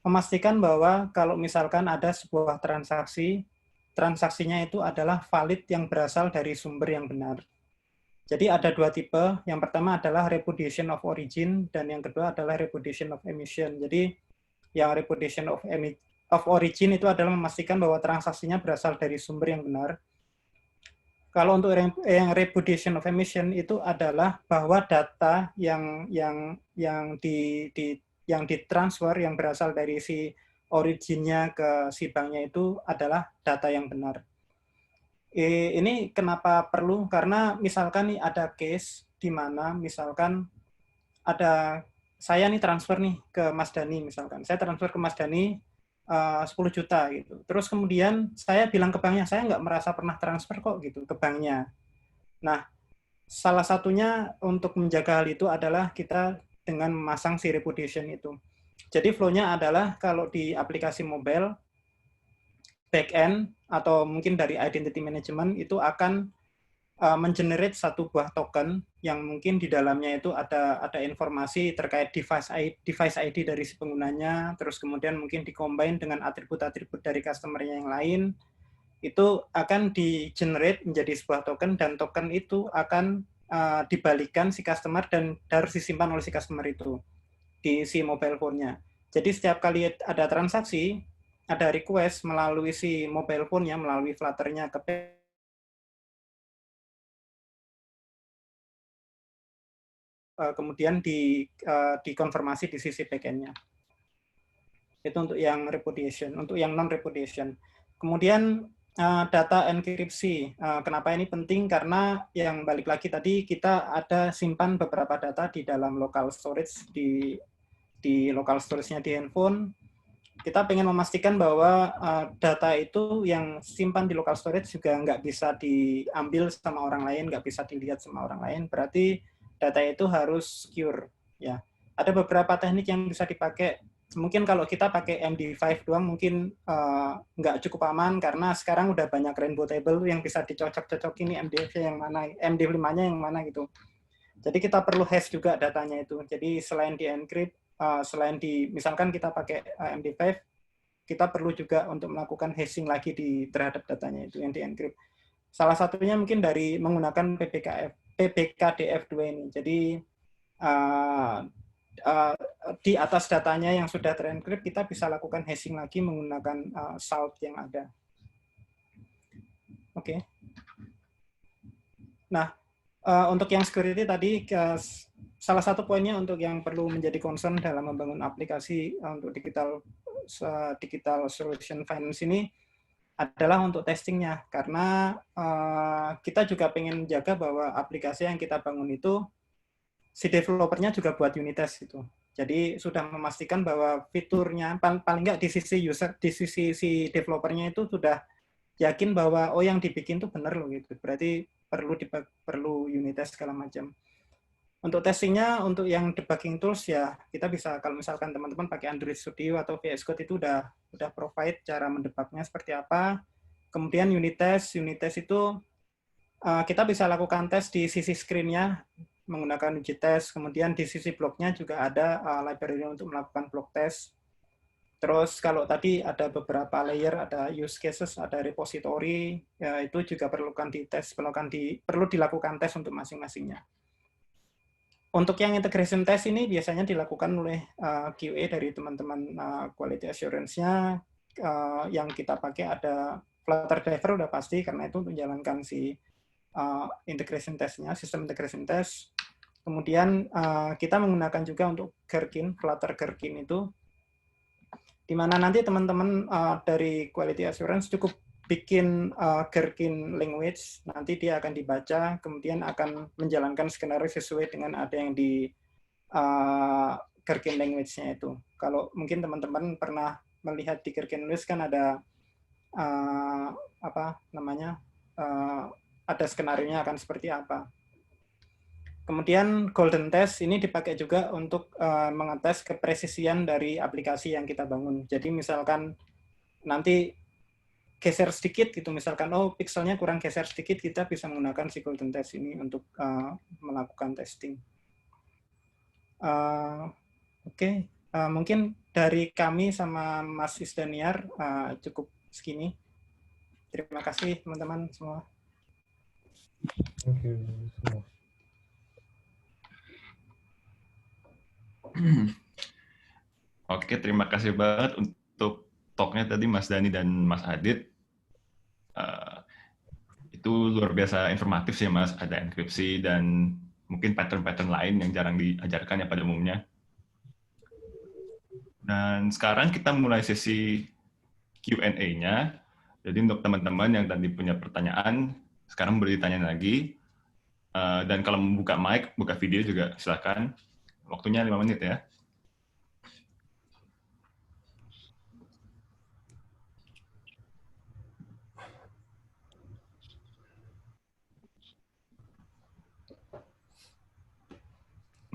memastikan bahwa kalau misalkan ada sebuah transaksi, transaksinya itu adalah valid yang berasal dari sumber yang benar. Jadi ada dua tipe. Yang pertama adalah repudiation of origin, dan yang kedua adalah repudiation of emission. Jadi yang repudiation of origin itu adalah memastikan bahwa transaksinya berasal dari sumber yang benar. Kalau untuk yang repudiation of emission itu adalah bahwa data yang ditransfer yang berasal dari si originnya ke si banknya itu adalah data yang benar. Ini kenapa perlu? Karena misalkan nih ada case di mana misalkan ada saya nih transfer nih ke Mas Dani misalkan. Saya transfer ke Mas Dani 10 juta gitu. Terus kemudian saya bilang ke banknya, saya nggak merasa pernah transfer kok gitu ke banknya. Nah, salah satunya untuk menjaga hal itu adalah kita dengan memasang si repudiation itu. Jadi flow-nya adalah kalau di aplikasi mobile, back-end atau mungkin dari identity management itu akan mengenerate satu buah token yang mungkin di dalamnya itu ada informasi terkait device ID dari si penggunanya, terus kemudian mungkin dikombine dengan atribut-atribut dari customer-nya yang lain, itu akan di-generate menjadi sebuah token, dan token itu akan dibalikan si customer dan harus disimpan oleh si customer itu di si mobile phone-nya. Jadi setiap kali ada transaksi, ada request melalui si mobile phone-nya, melalui Flutter-nya ke kemudian dikonfirmasi di sisi backend-nya. Itu untuk yang repudiation. Untuk yang non-repudiation. Kemudian data enkripsi. Kenapa ini penting? Karena yang balik lagi tadi, kita ada simpan beberapa data di dalam local storage, di local storage-nya di handphone. Kita pengen memastikan bahwa data itu yang simpan di local storage juga nggak bisa diambil sama orang lain, nggak bisa dilihat sama orang lain. Berarti data itu harus secure. Ya, ada beberapa teknik yang bisa dipakai. Mungkin kalau kita pakai MD5 doang mungkin nggak cukup aman, karena sekarang udah banyak rainbow table yang bisa dicocok-cocok ini MD5 yang mana, MD5-nya yang mana gitu. Jadi kita perlu hash juga datanya itu. Jadi selain di encrypt, selain misalkan kita pakai MD5, kita perlu juga untuk melakukan hashing lagi terhadap datanya itu yang di encrypt. Salah satunya mungkin dari menggunakan PBKDF2 ini. Jadi di atas datanya yang sudah terencrypt, kita bisa lakukan hashing lagi menggunakan salt yang ada. Oke. Nah, untuk yang security tadi, salah satu poinnya untuk yang perlu menjadi concern dalam membangun aplikasi untuk digital solution finance ini adalah untuk testingnya, karena kita juga pengen menjaga bahwa aplikasi yang kita bangun itu si developernya juga buat unit test itu. Jadi sudah memastikan bahwa fiturnya paling nggak di sisi user, di sisi si developernya itu sudah yakin bahwa oh yang dibikin tuh benar loh gitu. Berarti perlu unit test segala macam. Untuk testingnya, untuk yang debugging tools ya kita bisa, kalau misalkan teman-teman pakai Android Studio atau VS Code itu udah provide cara mendebugnya seperti apa. Kemudian unit test itu kita bisa lakukan tes di sisi screen-nya menggunakan uji test. Kemudian di sisi blognya juga ada library untuk melakukan blog test. Terus kalau tadi ada beberapa layer, ada use cases, ada repository, ya itu juga perlu dilakukan tes untuk masing-masingnya. Untuk yang integration test ini biasanya dilakukan oleh QA dari teman-teman quality assurance-nya. Yang kita pakai ada Flutter Diver udah pasti, karena itu menjalankan si integration test-nya, sistem integration test. Kemudian kita menggunakan juga untuk Gherkin, Flutter Gherkin itu, di mana nanti teman-teman dari quality assurance cukup bikin Gherkin language, nanti dia akan dibaca, kemudian akan menjalankan skenario sesuai dengan ada yang di Gherkin language-nya itu. Kalau mungkin teman-teman pernah melihat di Gherkin language kan ada ada skenario-nya akan seperti apa. Kemudian golden test ini dipakai juga untuk mengetes kepresisian dari aplikasi yang kita bangun. Jadi misalkan nanti geser sedikit gitu, misalkan oh pixelnya kurang geser sedikit, kita bisa menggunakan si golden test ini untuk melakukan testing. Oke. Mungkin dari kami sama Mas Isdaniar cukup segini. Terima kasih teman-teman semua. Thank you semua. Oke, terima kasih banget untuk talk-nya tadi Mas Dani dan Mas Adit. Itu luar biasa informatif sih Mas, ada enkripsi dan mungkin pattern-pattern lain yang jarang diajarkan ya pada umumnya. Dan sekarang kita mulai sesi Q&A-nya. Jadi untuk teman-teman yang tadi punya pertanyaan, sekarang boleh ditanya lagi. Dan kalau membuka mic, buka video juga silakan. Waktunya 5 menit ya.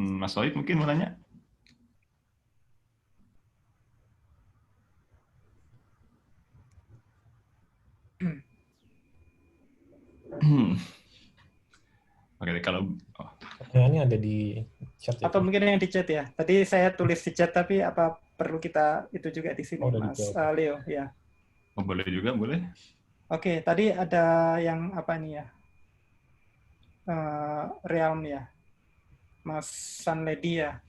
Mas Soib mungkin mau nanya? Oke, kalau Pertanyaannya ada di chat ya? Atau mungkin yang di chat ya. Tadi saya tulis di chat, tapi apa perlu kita itu juga di sini, Oh, udah Mas dijawab. Leo? Ya. boleh juga, boleh. Oke, tadi ada yang apa nih ya? Realm ya, Mas Sunlady ya.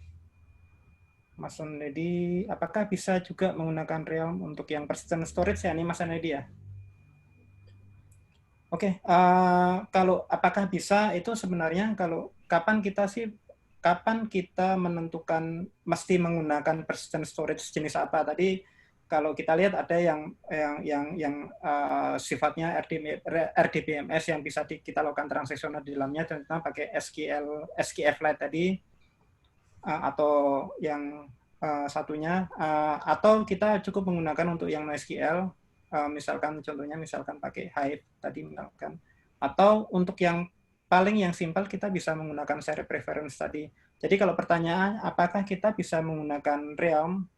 Mas Sunlady, apakah bisa juga menggunakan Realm untuk yang persistent storage ya, ini Mas Sunlady ya? Oke, kalau apakah bisa itu sebenarnya kalau kapan kita menentukan mesti menggunakan persistent storage jenis apa? Tadi kalau kita lihat ada yang sifatnya RDBMS yang bisa kita lakukan transaksional di dalamnya, contohnya pakai SQLite tadi, atau yang satunya, atau kita cukup menggunakan untuk yang NoSQL. Misalkan contohnya pakai Hive tadi misalkan, atau untuk yang paling yang simpel kita bisa menggunakan share preference tadi. Jadi kalau pertanyaan apakah kita bisa menggunakan Realm,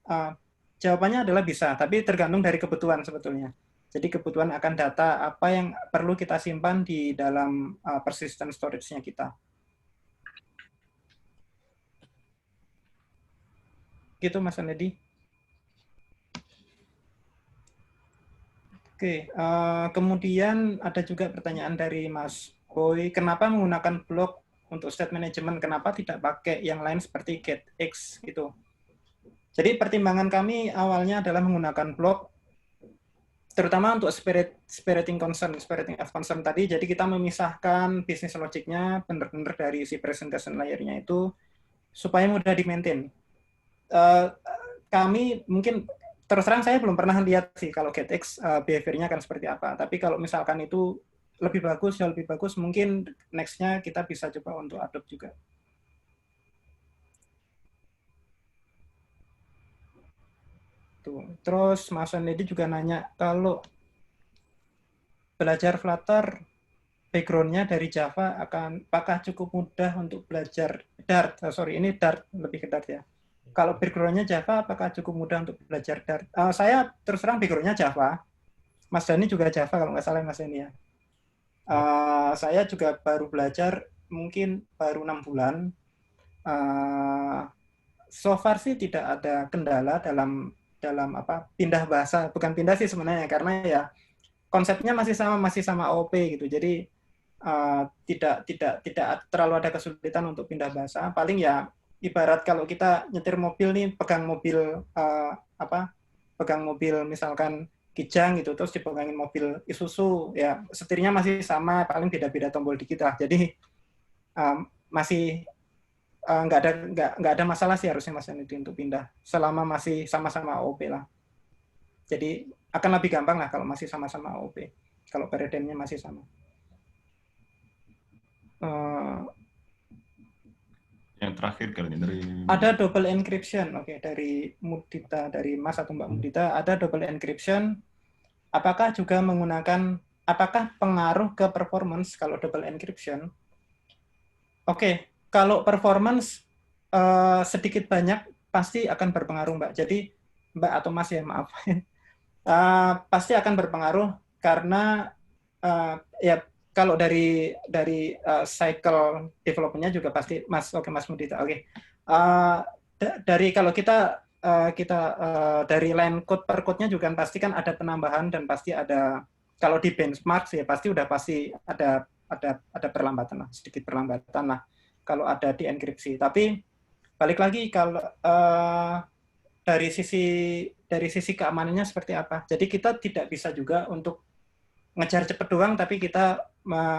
jawabannya adalah bisa, tapi tergantung dari kebutuhan sebetulnya. Jadi kebutuhan akan data apa yang perlu kita simpan di dalam persistent storage-nya kita. Gitu Mas Anedi. Oke, kemudian ada juga pertanyaan dari Mas Boy, kenapa menggunakan blok untuk state management, kenapa tidak pakai yang lain seperti GetX gitu. Jadi pertimbangan kami awalnya adalah menggunakan blok, terutama untuk spiriting of concern tadi, jadi kita memisahkan bisnis logiknya benar-benar dari si presentation layer-nya itu, supaya mudah di-maintain. Kami mungkin terus terang saya belum pernah lihat sih kalau GetX behavior-nya akan seperti apa. Tapi kalau misalkan itu lebih bagus, mungkin next-nya kita bisa coba untuk adopt juga. Tuh. Terus Mas Anedi juga nanya, kalau belajar Flutter, background-nya dari Java, apakah cukup mudah untuk belajar Dart? Ini Dart, lebih ke Dart ya. Kalau background-nya Java, apakah cukup mudah untuk belajar Dart? Saya terus terang background-nya Java. Mas Dani juga Java kalau nggak salah Mas Dani ya. Saya juga baru belajar mungkin baru 6 bulan. So far sih tidak ada kendala dalam pindah bahasa. Bukan pindah sih sebenarnya, karena ya konsepnya masih sama OOP gitu. Jadi tidak terlalu ada kesulitan untuk pindah bahasa. Paling ya ibarat kalau kita nyetir mobil nih, pegang mobil misalkan Kijang gitu, terus dipegangin mobil Isuzu, ya setirnya masih sama, paling beda-beda tombol dikit lah. Jadi masih nggak ada masalah sih harusnya Mas Yanidi untuk pindah, selama masih sama-sama OOP lah. Jadi akan lebih gampang lah kalau masih sama-sama OOP, kalau paradigmnya masih sama. Yang terakhir kali ini dari ada double encryption. Oke, dari Mudita, dari Mas atau Mbak Mudita, ada double encryption. Apakah pengaruh ke performance kalau double encryption? Oke, kalau performance sedikit banyak pasti akan berpengaruh, Mbak. Jadi Mbak atau Mas ya, maaf. Pasti akan berpengaruh karena ya kalau dari cycle development-nya juga pasti Mas Mudita. Oke. Dari kalau kita dari line code per code-nya juga pasti kan ada penambahan, dan pasti ada, kalau di benchmark ya pasti ada perlambatan lah, sedikit perlambatan lah kalau ada di enkripsi. Tapi balik lagi kalau dari sisi keamanannya seperti apa. Jadi kita tidak bisa juga untuk ngejar cepat doang, tapi kita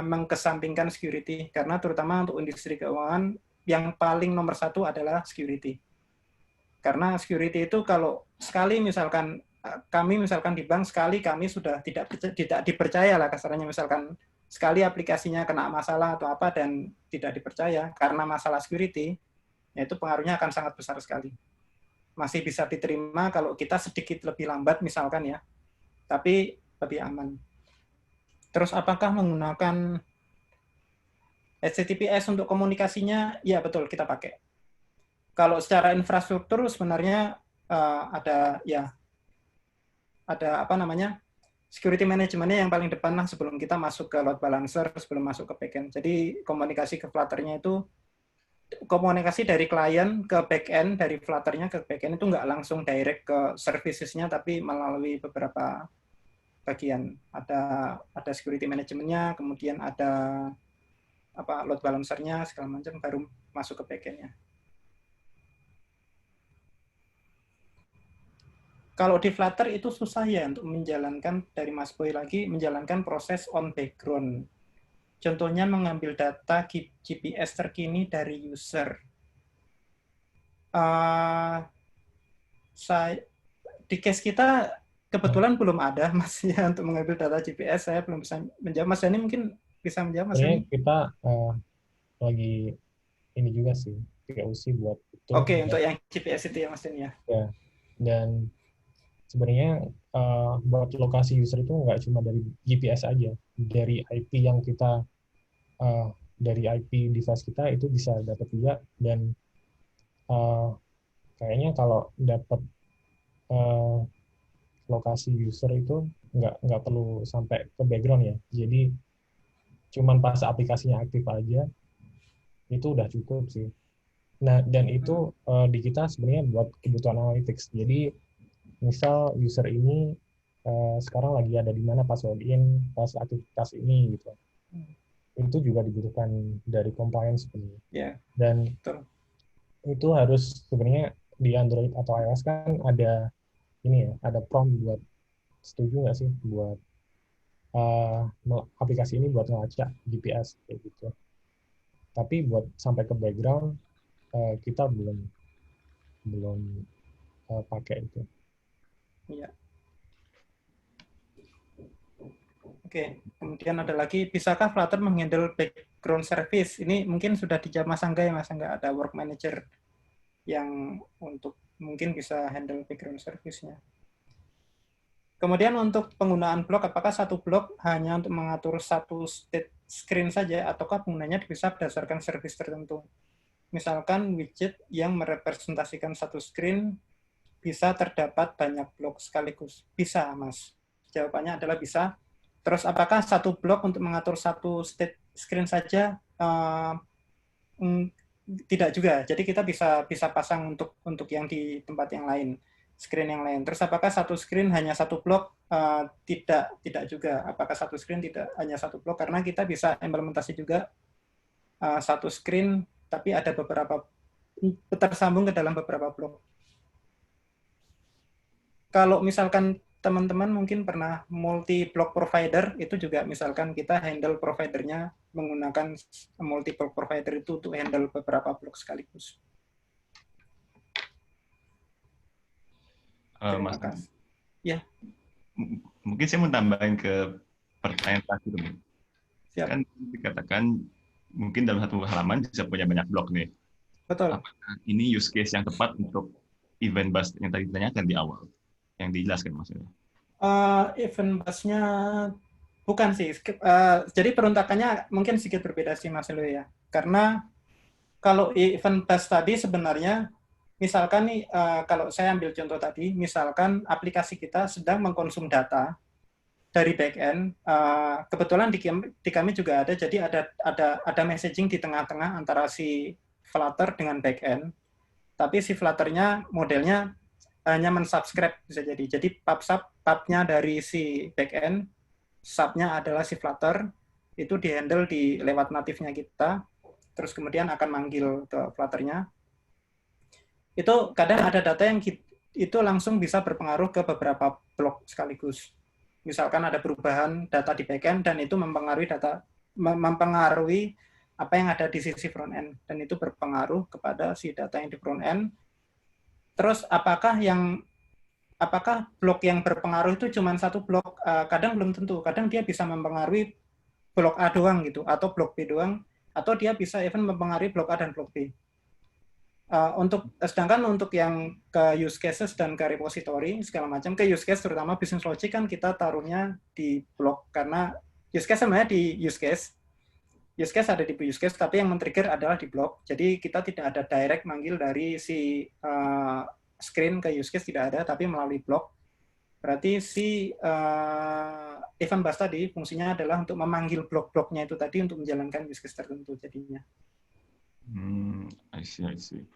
mengkesampingkan security, karena terutama untuk industri keuangan yang paling nomor satu adalah security. Karena security itu kalau sekali misalkan kami di bank, sekali kami sudah tidak dipercaya lah kasarnya, misalkan sekali aplikasinya kena masalah atau apa dan tidak dipercaya karena masalah security, itu pengaruhnya akan sangat besar sekali. Masih bisa diterima kalau kita sedikit lebih lambat misalkan ya, tapi lebih aman. Terus apakah menggunakan HTTPS untuk komunikasinya? Ya betul, kita pakai. kalau secara infrastruktur sebenarnya ada apa namanya, security managementnya yang paling depan lah sebelum kita masuk ke load balancer, sebelum masuk ke backend. Jadi komunikasi ke Flutter-nya itu, komunikasi dari klien ke backend, dari Flutter-nya ke backend itu nggak langsung direct ke services-nya, tapi melalui beberapa bagian. Ada security managementnya, kemudian ada apa load balancer-nya segala macam, baru masuk ke backend-nya. Kalau di Flutter itu susah ya untuk menjalankan, dari Mas Boy lagi, menjalankan proses on background. Contohnya mengambil data GPS terkini dari user. Di case kita kebetulan belum ada, Mas, ya, untuk mengambil data GPS. Saya belum bisa menjawab. Mas Dani mungkin bisa menjawab, Mas Dani. Kita lagi ini juga sih, POC buat itu. Oke, untuk yang GPS itu ya, Mas Dani ya. Ya, dan sebenarnya buat lokasi user itu nggak cuma dari GPS aja, dari IP yang kita dari IP device kita itu bisa dapat juga, dan kayaknya kalau dapat lokasi user itu nggak perlu sampai ke background ya, jadi cuman pas aplikasinya aktif aja itu udah cukup sih. Nah, dan itu di kita sebenarnya buat kebutuhan analytics. Jadi misal user ini sekarang lagi ada di mana pas login, pas aktivitas ini gitu. Itu juga dibutuhkan dari compliance sebenarnya. Yeah. Dan betul. Itu harus sebenarnya di Android atau iOS kan ada ini ya, ada prompt buat, setuju nggak sih buat aplikasi ini buat ngelacak GPS kayak gitu. Tapi buat sampai ke background kita belum pakai itu. Iya. Oke, kemudian ada lagi, bisakah Flutter menghandle background service? Ini mungkin sudah dijawab Mas Angga ya, Mas Angga, ada work manager yang untuk mungkin bisa handle background service-nya. Kemudian untuk penggunaan blok, apakah satu blok hanya untuk mengatur satu state screen saja, ataukah penggunanya bisa berdasarkan service tertentu? Misalkan widget yang merepresentasikan satu screen bisa terdapat banyak blok sekaligus. Bisa, Mas. Jawabannya adalah bisa. Terus apakah satu blok untuk mengatur satu state screen saja? Tidak juga. Jadi kita bisa pasang untuk yang di tempat yang lain, screen yang lain. Terus apakah satu screen hanya satu blok? Tidak juga. Apakah satu screen tidak hanya satu blok? Karena kita bisa implementasi juga satu screen, tapi ada beberapa tersambung ke dalam beberapa blok. Kalau misalkan teman-teman mungkin pernah multi-block provider, itu juga misalkan kita handle providernya menggunakan multi-block provider itu untuk handle beberapa blok sekaligus. Mas, ya. Mungkin saya mau tambahin ke pertanyaan tadi. Kan dikatakan mungkin dalam satu halaman bisa punya banyak blok nih. Betul. Apakah ini use case yang tepat untuk event bus yang tadi ditanyakan di awal? Yang dijelaskan maksudnya? Event busnya bukan sih. Jadi peruntakannya mungkin sedikit berbeda sih Mas Elo ya. Karena kalau event bus tadi sebenarnya, misalkan nih, kalau saya ambil contoh tadi, misalkan aplikasi kita sedang mengkonsum data dari backend, kebetulan di kami juga ada, jadi ada messaging di tengah-tengah antara si Flutter dengan backend, tapi si Flutter-nya modelnya hanya mensubscribe bisa jadi. Jadi pub-nya dari si backend, sub-nya adalah si Flutter, itu di-handle lewat natifnya kita, terus kemudian akan manggil ke Flutter-nya. Itu kadang ada data yang itu langsung bisa berpengaruh ke beberapa blok sekaligus. Misalkan ada perubahan data di backend dan itu mempengaruhi apa yang ada di sisi front end, dan itu berpengaruh kepada si data yang di front end. Terus apakah blok yang berpengaruh itu cuma satu blok? Kadang belum tentu. Kadang dia bisa mempengaruhi blok A doang gitu, atau blok B doang, atau dia bisa even mempengaruhi blok A dan blok B. Sedangkan untuk yang ke use cases dan ke repository segala macam, ke use case terutama business logic kan kita taruhnya di blok, karena use case sebenarnya di use case. use case ada di use case, tapi yang men-trigger adalah di blog. Jadi kita tidak ada direct manggil dari si screen ke use case, tidak ada, tapi melalui blog. Berarti si event bus tadi fungsinya adalah untuk memanggil blok-bloknya itu tadi untuk menjalankan use case tertentu jadinya. I see.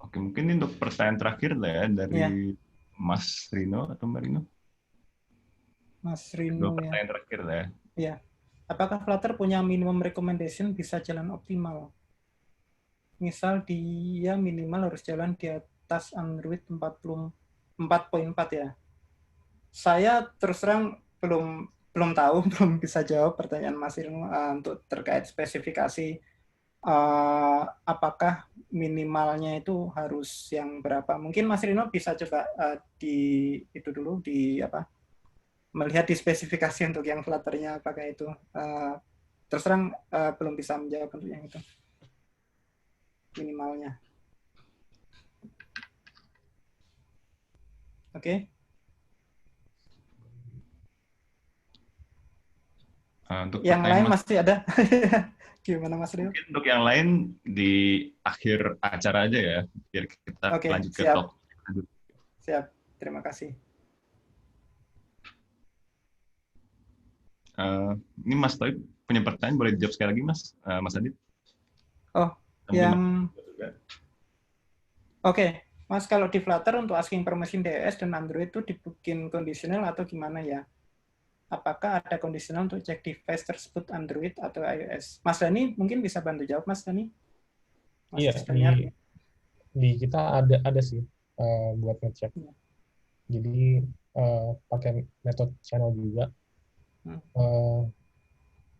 Oke, mungkin untuk pertanyaan terakhir lah ya dari Mas Rino atau Mbak Rino. Mas Rino, Dua pertanyaan terakhir lah ya. Ya. Apakah Flutter punya minimum recommendation bisa jalan optimal? Misal dia minimal harus jalan di atas Android 4.4 ya. Saya terus terang belum tahu, belum bisa jawab pertanyaan Mas Rino untuk terkait spesifikasi apakah minimalnya itu harus yang berapa. Mungkin Mas Rino bisa coba melihat di spesifikasi untuk yang Flutter-nya apakah itu. Terus terang belum bisa menjawab untuk yang itu minimalnya. Oke. Untuk yang lain masih ada. Gimana Mas Rio? Mungkin untuk yang lain di akhir acara aja ya, biar kita lanjut ke talk. Siap, terima kasih. Ini Mas Toib punya pertanyaan, boleh dijawab sekali lagi Mas, Mas Adit? Oke, Mas, kalau di Flutter untuk asking permission DNS dan Android itu dibikin conditional atau gimana ya? Apakah ada conditional untuk cek device tersebut Android atau iOS? Mas Dani mungkin bisa bantu jawab, Mas Dani? Iya, di kita ada sih buat ngecek. Ya. Jadi pakai metode channel juga.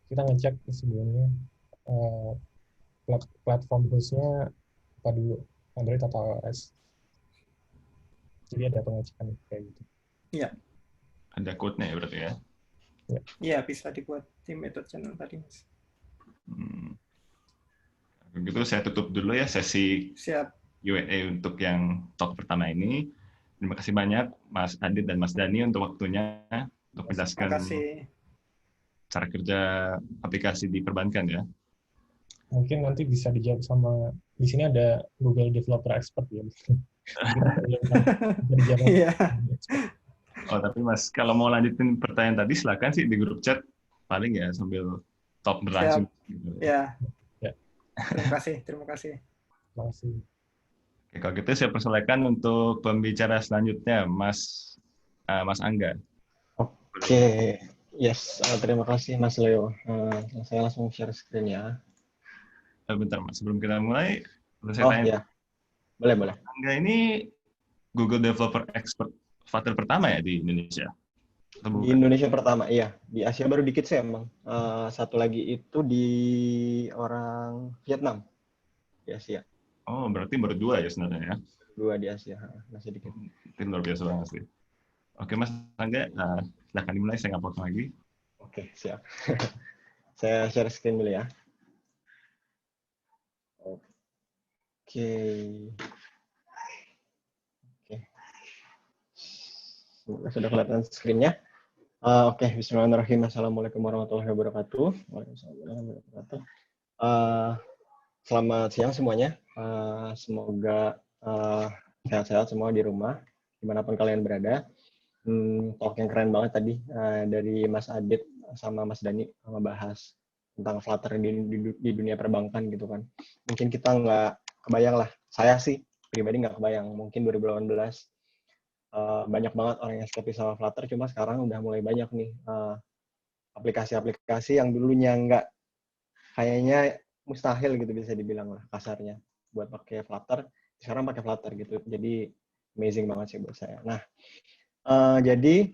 Kita ngecek sebelumnya platform hostnya apa dulu, Android atau iOS. Jadi ada pengecekan kayak gitu. Iya. Ada code-nya ya berarti ya? Iya, bisa dibuat di metode channel tadi, Mas. Begitu saya tutup dulu ya sesi Q&A untuk yang talk pertama ini. Terima kasih banyak Mas Adit dan Mas Dani untuk waktunya untuk menjelaskan cara kerja aplikasi di perbankan ya. Mungkin nanti bisa dijawab sama, di sini ada Google Developer Expert ya. Iya. Oh, tapi Mas, kalau mau lanjutin pertanyaan tadi, silakan sih di grup chat, paling ya sambil talk berlangsung. Ya. Terima kasih. Oke, kalau gitu saya persilakan untuk pembicara selanjutnya, Mas Angga. Oke, terima kasih Mas Leo. Saya langsung share screen ya. Bentar Mas, sebelum kita mulai, saya tanya. Ya. Boleh. Angga ini Google Developer Expert Flutter pertama ya di Indonesia? Di Indonesia pertama, iya. Di Asia baru dikit sih emang. Satu lagi itu di orang Vietnam. Di Asia. Oh, berarti baru 2 ya sebenarnya ya? 2 di Asia, masih dikit. Itu luar biasa banget sih. Oke Mas Angga, silahkan dimulai, saya nggak potong lagi. Oke, siap. Saya share screen dulu ya. Oke. Sudah kelihatan screen-nya. Oke, bismillahirrahmanirrahim. Assalamualaikum warahmatullahi wabarakatuh. Waalaikumsalam warahmatullahi wabarakatuh. Selamat siang semuanya. Semoga sehat-sehat semua di rumah, dimanapun kalian berada. Talk yang keren banget tadi dari Mas Adit sama Mas Dani membahas tentang Flutter di dunia perbankan gitu kan. Mungkin kita nggak kebayang lah. Saya sih pribadi nggak kebayang. Mungkin 2018 banyak banget orang yang skeptis sama Flutter, cuma sekarang udah mulai banyak nih aplikasi-aplikasi yang dulunya nggak, kayaknya mustahil gitu bisa dibilang lah kasarnya buat pakai Flutter, sekarang pakai Flutter gitu. Jadi amazing banget sih buat saya. Nah, jadi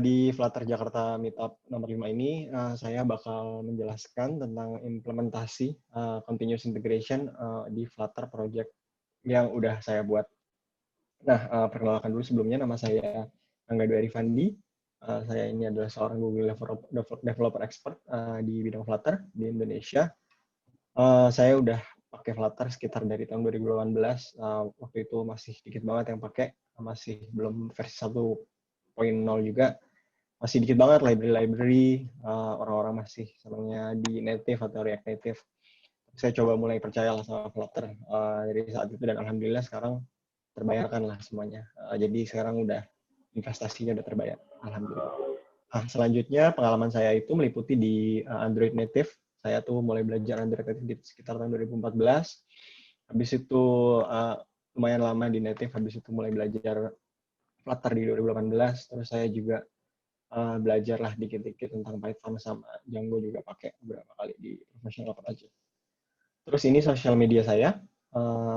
di Flutter Jakarta Meetup nomor 5 ini saya bakal menjelaskan tentang implementasi continuous integration di Flutter project yang udah saya buat. Nah, perkenalkan dulu sebelumnya, nama saya Angga Dwi Arifandi. Saya ini adalah seorang Google Developer Expert di bidang Flutter di Indonesia. Saya udah pakai Flutter sekitar dari tahun 2018. Waktu itu masih dikit banget yang pakai, masih belum versi 1.0 juga. masih dikit banget library orang-orang masih senangnya di native atau React Native. Saya coba mulai percayalah sama Flutter dari saat itu, dan alhamdulillah sekarang terbayarkan lah semuanya. Jadi sekarang udah investasinya udah terbayar, alhamdulillah. Selanjutnya pengalaman saya itu meliputi di Android Native. Saya tuh mulai belajar Android Native di sekitar tahun 2014. Habis itu lumayan lama di Native, habis itu mulai belajar Flutter di 2018. Terus saya juga belajar lah dikit-dikit tentang Python sama Django juga pakai beberapa kali di professional aja. Terus ini sosial media saya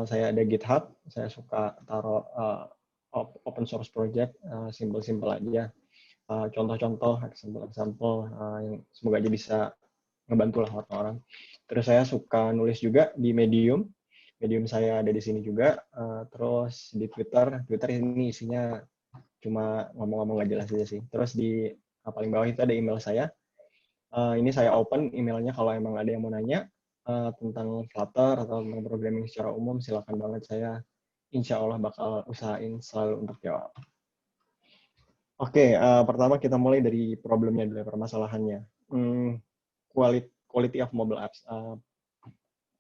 ada GitHub. Saya suka taruh open source project, simple-simple aja. Contoh-contoh, example yang semoga aja bisa ngebantu lah orang-orang. Terus saya suka nulis juga di Medium. Medium saya ada di sini juga. Terus di Twitter ini isinya cuma ngomong-ngomong nggak jelas aja sih. Terus di paling bawah itu ada email saya. Ini saya open emailnya kalau emang ada yang mau nanya tentang Flutter atau tentang programming secara umum, silakan banget. Saya insya Allah bakal usahain selalu untuk jawab. Oke, pertama kita mulai dari problemnya dulu, permasalahannya. Quality of mobile apps.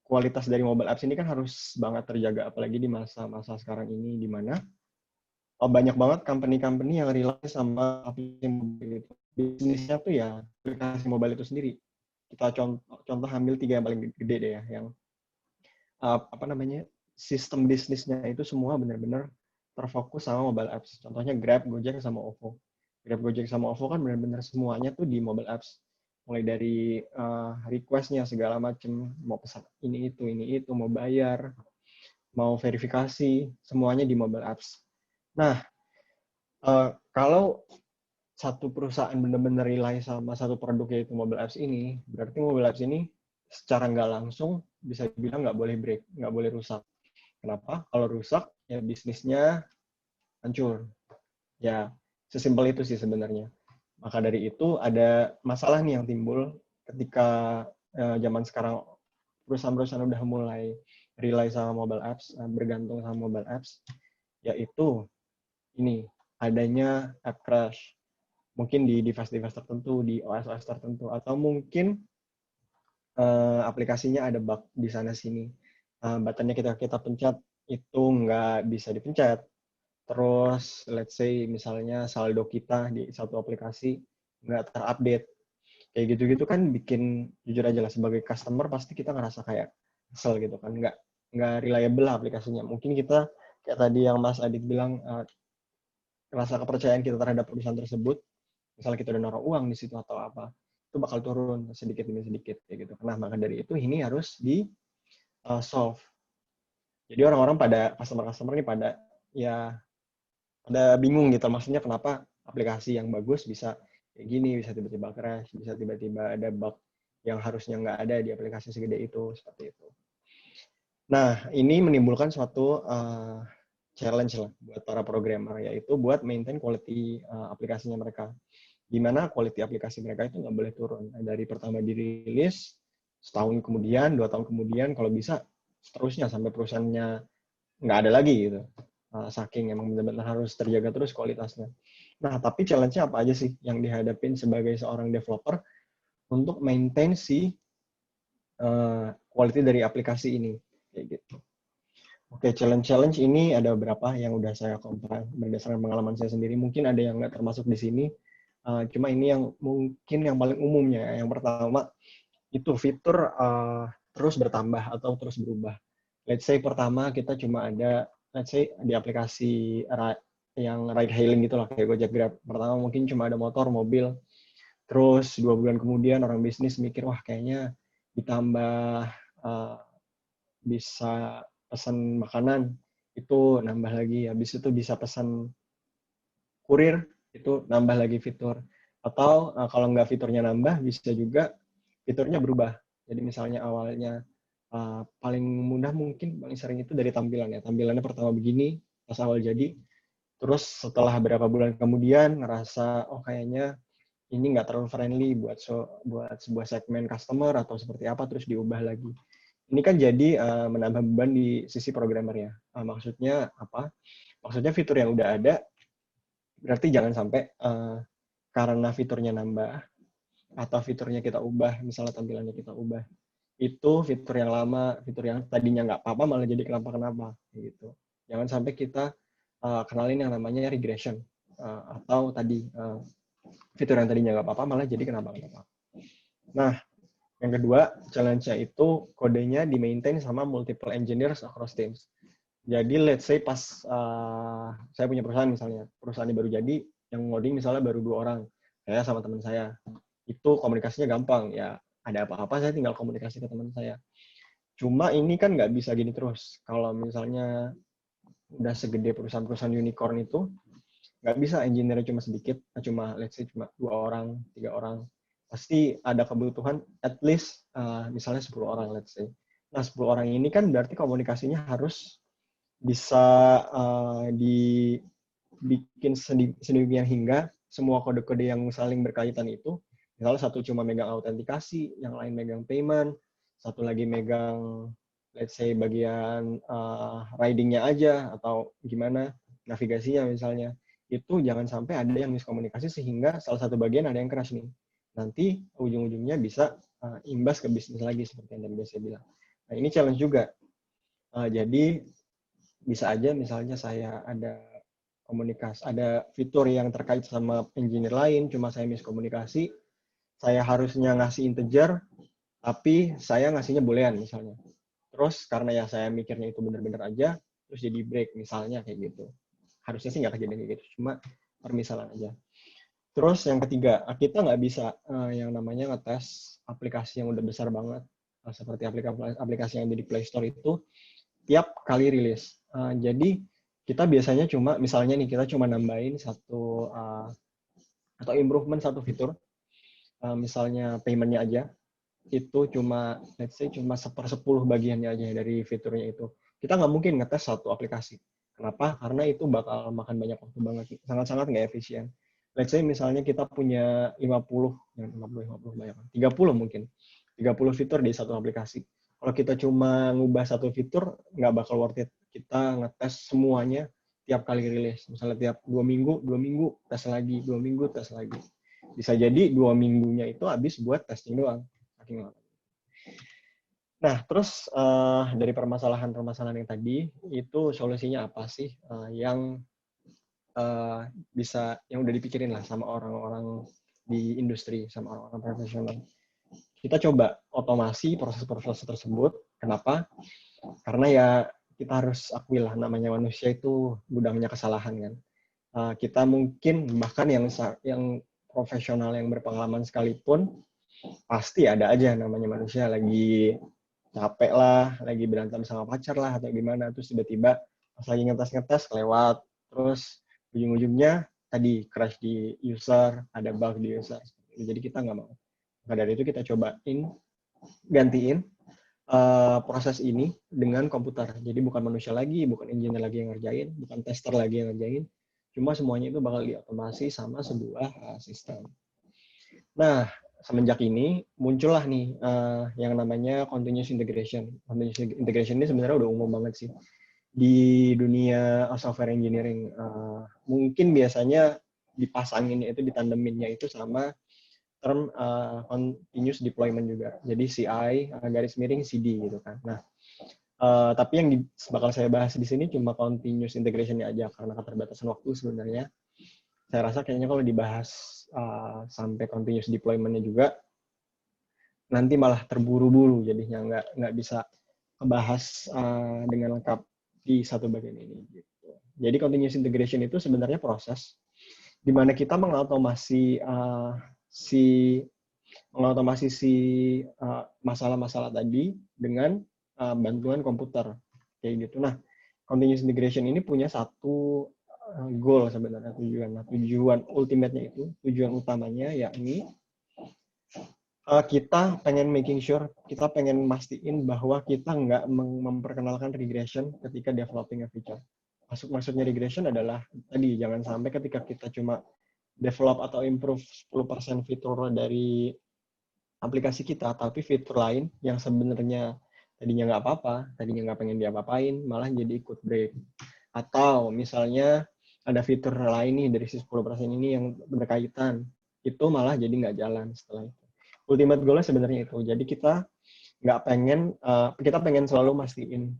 Kualitas dari mobile apps ini kan harus banget terjaga, apalagi di masa-masa sekarang ini, di mana banyak banget company-company yang rely sama aplikasi mobile itu. Bisnisnya tuh ya aplikasi mobile itu sendiri. Kita contoh ambil 3 yang paling gede deh ya, yang sistem bisnisnya itu semua benar-benar terfokus sama mobile apps. Contohnya Grab, Gojek, sama OVO. Grab, Gojek, sama OVO kan benar-benar semuanya tuh di mobile apps. Mulai dari request-nya segala macam, mau pesan ini itu, mau bayar, mau verifikasi, semuanya di mobile apps. Nah, kalau satu perusahaan benar-benar rely sama satu produk yaitu mobile apps ini, berarti mobile apps ini secara nggak langsung bisa dibilang nggak boleh break, nggak boleh rusak. Kenapa? Kalau rusak, ya bisnisnya hancur. Ya, sesimpel itu sih sebenarnya. Maka dari itu ada masalah nih yang timbul ketika zaman sekarang perusahaan-perusahaan udah mulai rely sama mobile apps, bergantung sama mobile apps, yaitu ini, adanya app crash. Mungkin di device-device tertentu, di OS-OS tertentu, atau mungkin aplikasinya ada bug di sana-sini. Buttonnya kita pencet, itu nggak bisa dipencet. Terus, let's say, misalnya saldo kita di satu aplikasi nggak terupdate. Kayak gitu-gitu kan bikin, jujur aja lah, sebagai customer pasti kita ngerasa kayak kesel gitu kan. Nggak reliable lah aplikasinya. Mungkin kita, kayak tadi yang Mas Adit bilang, rasa kepercayaan kita terhadap perusahaan tersebut, misalnya kita udah naruh uang di situ atau apa, itu bakal turun sedikit demi sedikit kayak gitu. Nah, maka dari itu ini harus di solve. Jadi orang-orang pada customer ini pada bingung gitu, maksudnya kenapa aplikasi yang bagus bisa kayak gini, bisa tiba-tiba crash, bisa tiba-tiba ada bug yang harusnya nggak ada di aplikasi segede itu, seperti itu. Nah, ini menimbulkan suatu challenge lah buat para programmer, yaitu buat maintain quality aplikasinya mereka. Gimana quality aplikasi mereka itu nggak boleh turun. Dari pertama dirilis, setahun kemudian, 2 tahun kemudian, kalau bisa seterusnya sampai perusahaannya nggak ada lagi gitu. Saking emang benar-benar harus terjaga terus kualitasnya. Nah, tapi challenge-nya apa aja sih yang dihadapin sebagai seorang developer untuk maintain si quality dari aplikasi ini, kayak gitu. Oke, challenge ini ada beberapa yang udah saya compile berdasarkan pengalaman saya sendiri. Mungkin ada yang nggak termasuk di sini. Cuma ini yang mungkin yang paling umumnya. Yang pertama, itu fitur terus bertambah atau terus berubah. Let's say pertama kita cuma ada, let's say di aplikasi yang ride hailing gitu lah, kayak Gojek, Grab. Pertama mungkin cuma ada motor, mobil. Terus 2 bulan kemudian orang bisnis mikir, wah kayaknya ditambah bisa pesan makanan, itu nambah lagi. Habis itu bisa pesan kurir, itu nambah lagi fitur. Atau kalau nggak fiturnya nambah, bisa juga fiturnya berubah. Jadi misalnya awalnya paling mudah mungkin paling sering itu dari tampilannya. Tampilannya pertama begini, pas awal jadi. Terus setelah beberapa bulan kemudian ngerasa, oh kayaknya ini nggak terlalu friendly buat sebuah segmen customer atau seperti apa, terus diubah lagi. Ini kan jadi menambah beban di sisi programmernya. Maksudnya apa? Maksudnya fitur yang udah ada, berarti jangan sampai karena fiturnya nambah, atau fiturnya kita ubah, misalnya tampilannya kita ubah, itu fitur yang lama, fitur yang tadinya nggak apa-apa malah jadi kenapa-kenapa gitu. Jangan sampai kita kenalin yang namanya regression, atau tadi fitur yang tadinya nggak apa-apa malah jadi kenapa-kenapa. Nah, yang kedua, challenge-nya itu kodenya di-maintain sama multiple engineers across teams. Jadi let's say pas saya punya perusahaan misalnya, perusahaannya baru jadi, yang ngoding misalnya baru 2 orang, saya sama teman saya. Itu komunikasinya gampang, ya ada apa-apa saya tinggal komunikasi ke teman saya. Cuma ini kan nggak bisa gini terus. Kalau misalnya udah segede perusahaan-perusahaan unicorn itu, nggak bisa engineer-nya cuma sedikit, cuma let's say cuma 2 orang, 3 orang. Pasti ada kebutuhan at least misalnya 10 orang let's say. Nah 10 orang ini kan berarti komunikasinya harus bisa dibikin sedemikian hingga semua kode-kode yang saling berkaitan itu, misalnya satu cuma megang autentikasi, yang lain megang payment, satu lagi megang let's say bagian riding-nya aja atau gimana navigasinya misalnya, itu jangan sampai ada yang miskomunikasi sehingga salah satu bagian ada yang crash nih. Nanti ujung-ujungnya bisa imbas ke bisnis lagi seperti yang tadi saya bilang. Nah ini challenge juga. Jadi bisa aja misalnya saya ada komunikasi, ada fitur yang terkait sama engineer lain, cuma saya miskomunikasi, saya harusnya ngasih integer, tapi saya ngasihnya boolean misalnya. Terus karena ya saya mikirnya itu benar-benar aja, terus jadi break misalnya kayak gitu. Harusnya sih nggak kejadian kayak gitu, cuma permisalan aja. Terus yang ketiga, kita nggak bisa yang namanya ngetes aplikasi yang udah besar banget, seperti aplikasi yang ada di Play Store itu, tiap kali rilis. Jadi kita biasanya cuma, misalnya nih kita cuma nambahin satu, atau improvement satu fitur, misalnya payment-nya aja, itu cuma, let's say cuma 1/10 bagiannya aja dari fiturnya itu. Kita nggak mungkin ngetes satu aplikasi. Kenapa? Karena itu bakal makan banyak waktu banget, sangat-sangat nggak efisien. Let's say misalnya kita punya 50 banyak, 30 mungkin. 30 fitur di satu aplikasi. Kalau kita cuma ngubah satu fitur, nggak bakal worth it. Kita ngetes semuanya tiap kali rilis. Misalnya tiap 2 minggu, tes lagi, 2 minggu, tes lagi. Bisa jadi 2 minggunya itu habis buat testing doang. Nah, terus dari permasalahan-permasalahan yang tadi, itu solusinya apa sih yang yang udah dipikirin lah sama orang-orang di industri, sama orang-orang profesional. Kita coba otomasi proses-proses tersebut. Kenapa? Karena ya kita harus akui lah, namanya manusia itu gudangnya kesalahan kan. Kita mungkin bahkan yang profesional yang berpengalaman sekalipun, pasti ada aja namanya manusia lagi capek lah, lagi berantem sama pacar lah atau gimana, terus tiba-tiba pas lagi ngetes kelewat, terus ujung-ujungnya tadi crash di user, ada bug di user. Jadi kita nggak mau. Maka dari itu kita cobain gantiin proses ini dengan komputer. Jadi bukan manusia lagi, bukan engineer lagi yang ngerjain, bukan tester lagi yang ngerjain. Cuma semuanya itu bakal diotomasi sama sebuah sistem. Nah, semenjak ini muncullah nih yang namanya continuous integration. Continuous integration ini sebenarnya udah umum banget sih di dunia software engineering. Mungkin biasanya dipasangin itu, ditandeminnya itu sama term continuous deployment juga. Jadi CI garis miring CD gitu kan. Nah, tapi yang bakal saya bahas di sini cuma continuous integration-nya aja karena keterbatasan waktu sebenarnya. Saya rasa kayaknya kalau dibahas sampai continuous deployment-nya juga nanti malah terburu-buru, jadinya nggak bisa kebahas dengan lengkap di satu bagian ini. Gitu. Jadi continuous integration itu sebenarnya proses di mana kita mengautomasi masalah-masalah tadi dengan bantuan komputer kayak gitu. Nah, continuous integration ini punya satu goal sebenarnya, tujuan ultimate-nya itu, tujuan utamanya yakni kita pengen making sure, kita pengen mastiin bahwa kita nggak memperkenalkan regression ketika developing a feature. Maksudnya regression adalah tadi jangan sampai ketika kita cuma develop atau improve 10% fitur dari aplikasi kita, tapi fitur lain yang sebenarnya tadinya nggak apa-apa, tadinya nggak pengen diapa-apain, malah jadi ikut break. Atau misalnya ada fitur lain nih dari si 10% ini yang berkaitan, itu malah jadi nggak jalan setelah itu. Ultimate goal-nya sebenarnya itu. Jadi kita pengen selalu mastiin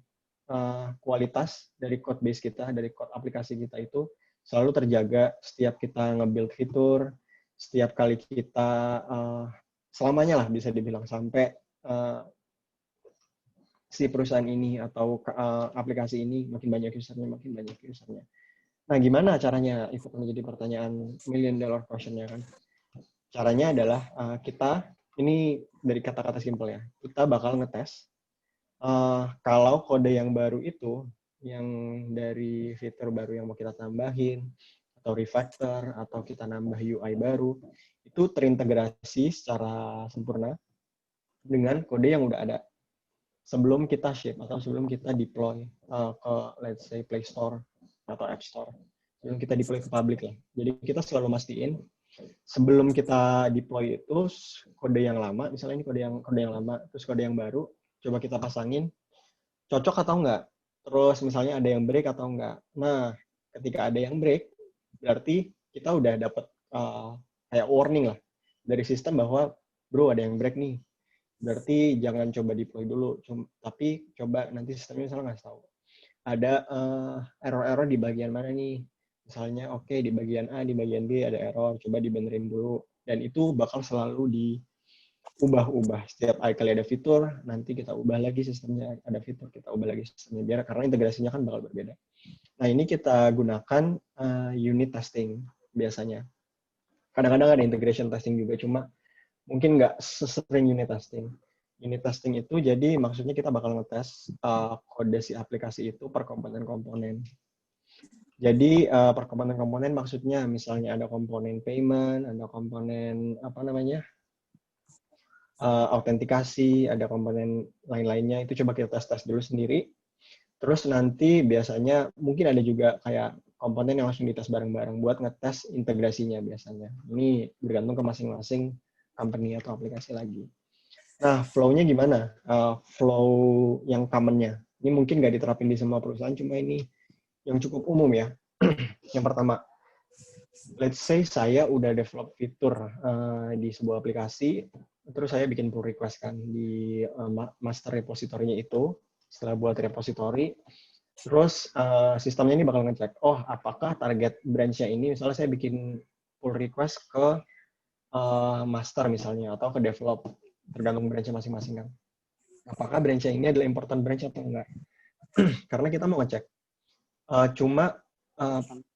kualitas dari code base kita, dari code aplikasi kita itu selalu terjaga setiap kita nge-build fitur, setiap kali kita selamanya lah bisa dibilang sampai si perusahaan ini atau aplikasi ini makin banyak usernya. Nah, gimana caranya? Itu menjadi pertanyaan million dollar question-nya kan. Caranya adalah kita, ini dari kata-kata simpel ya, kita bakal ngetes kalau kode yang baru itu, yang dari fitur baru yang mau kita tambahin, atau refactor, atau kita nambah UI baru, itu terintegrasi secara sempurna dengan kode yang udah ada sebelum kita ship atau sebelum kita deploy ke let's say Play Store atau App Store, sebelum kita deploy ke public lah. Jadi kita selalu mastiin sebelum kita deploy itu kode yang lama, misalnya ini kode yang lama, terus kode yang baru, coba kita pasangin cocok atau enggak. Terus misalnya ada yang break atau enggak. Nah, ketika ada yang break, berarti kita udah dapat kayak warning lah dari sistem bahwa bro ada yang break nih. Berarti jangan coba deploy dulu, tapi coba nanti sistemnya misalnya nggak tahu. Ada error-error di bagian mana nih? Misalnya oke, di bagian A, di bagian B ada error, coba dibenerin dulu. Dan itu bakal selalu diubah-ubah. Setiap kali ada fitur, nanti kita ubah lagi sistemnya. Ada fitur, kita ubah lagi sistemnya. Biar karena integrasinya kan bakal berbeda. Nah, ini kita gunakan unit testing biasanya. Kadang-kadang ada integration testing juga, cuma mungkin nggak sesering unit testing. Unit testing itu jadi maksudnya kita bakal ngetes kode si aplikasi itu per komponen-komponen. Jadi per komponen-komponen maksudnya misalnya ada komponen payment, ada komponen autentikasi, ada komponen lain-lainnya, itu coba kita tes dulu sendiri. Terus nanti biasanya mungkin ada juga kayak komponen yang langsung dites bareng-bareng buat ngetes integrasinya biasanya. Ini bergantung ke masing-masing company atau aplikasi lagi. Nah, flow-nya gimana? Flow yang common-nya. Ini mungkin nggak diterapin di semua perusahaan, cuma ini yang cukup umum ya. Yang pertama, let's say saya udah develop fitur di sebuah aplikasi, terus saya bikin pull request kan di master repository-nya itu. Setelah buat repository, terus sistemnya ini bakal ngecek, oh apakah target branch-nya ini, misalnya saya bikin pull request ke master misalnya, atau ke develop, tergantung branch-nya masing-masing kan. Apakah branch-nya ini adalah important branch atau enggak? Karena kita mau ngecek. Cuma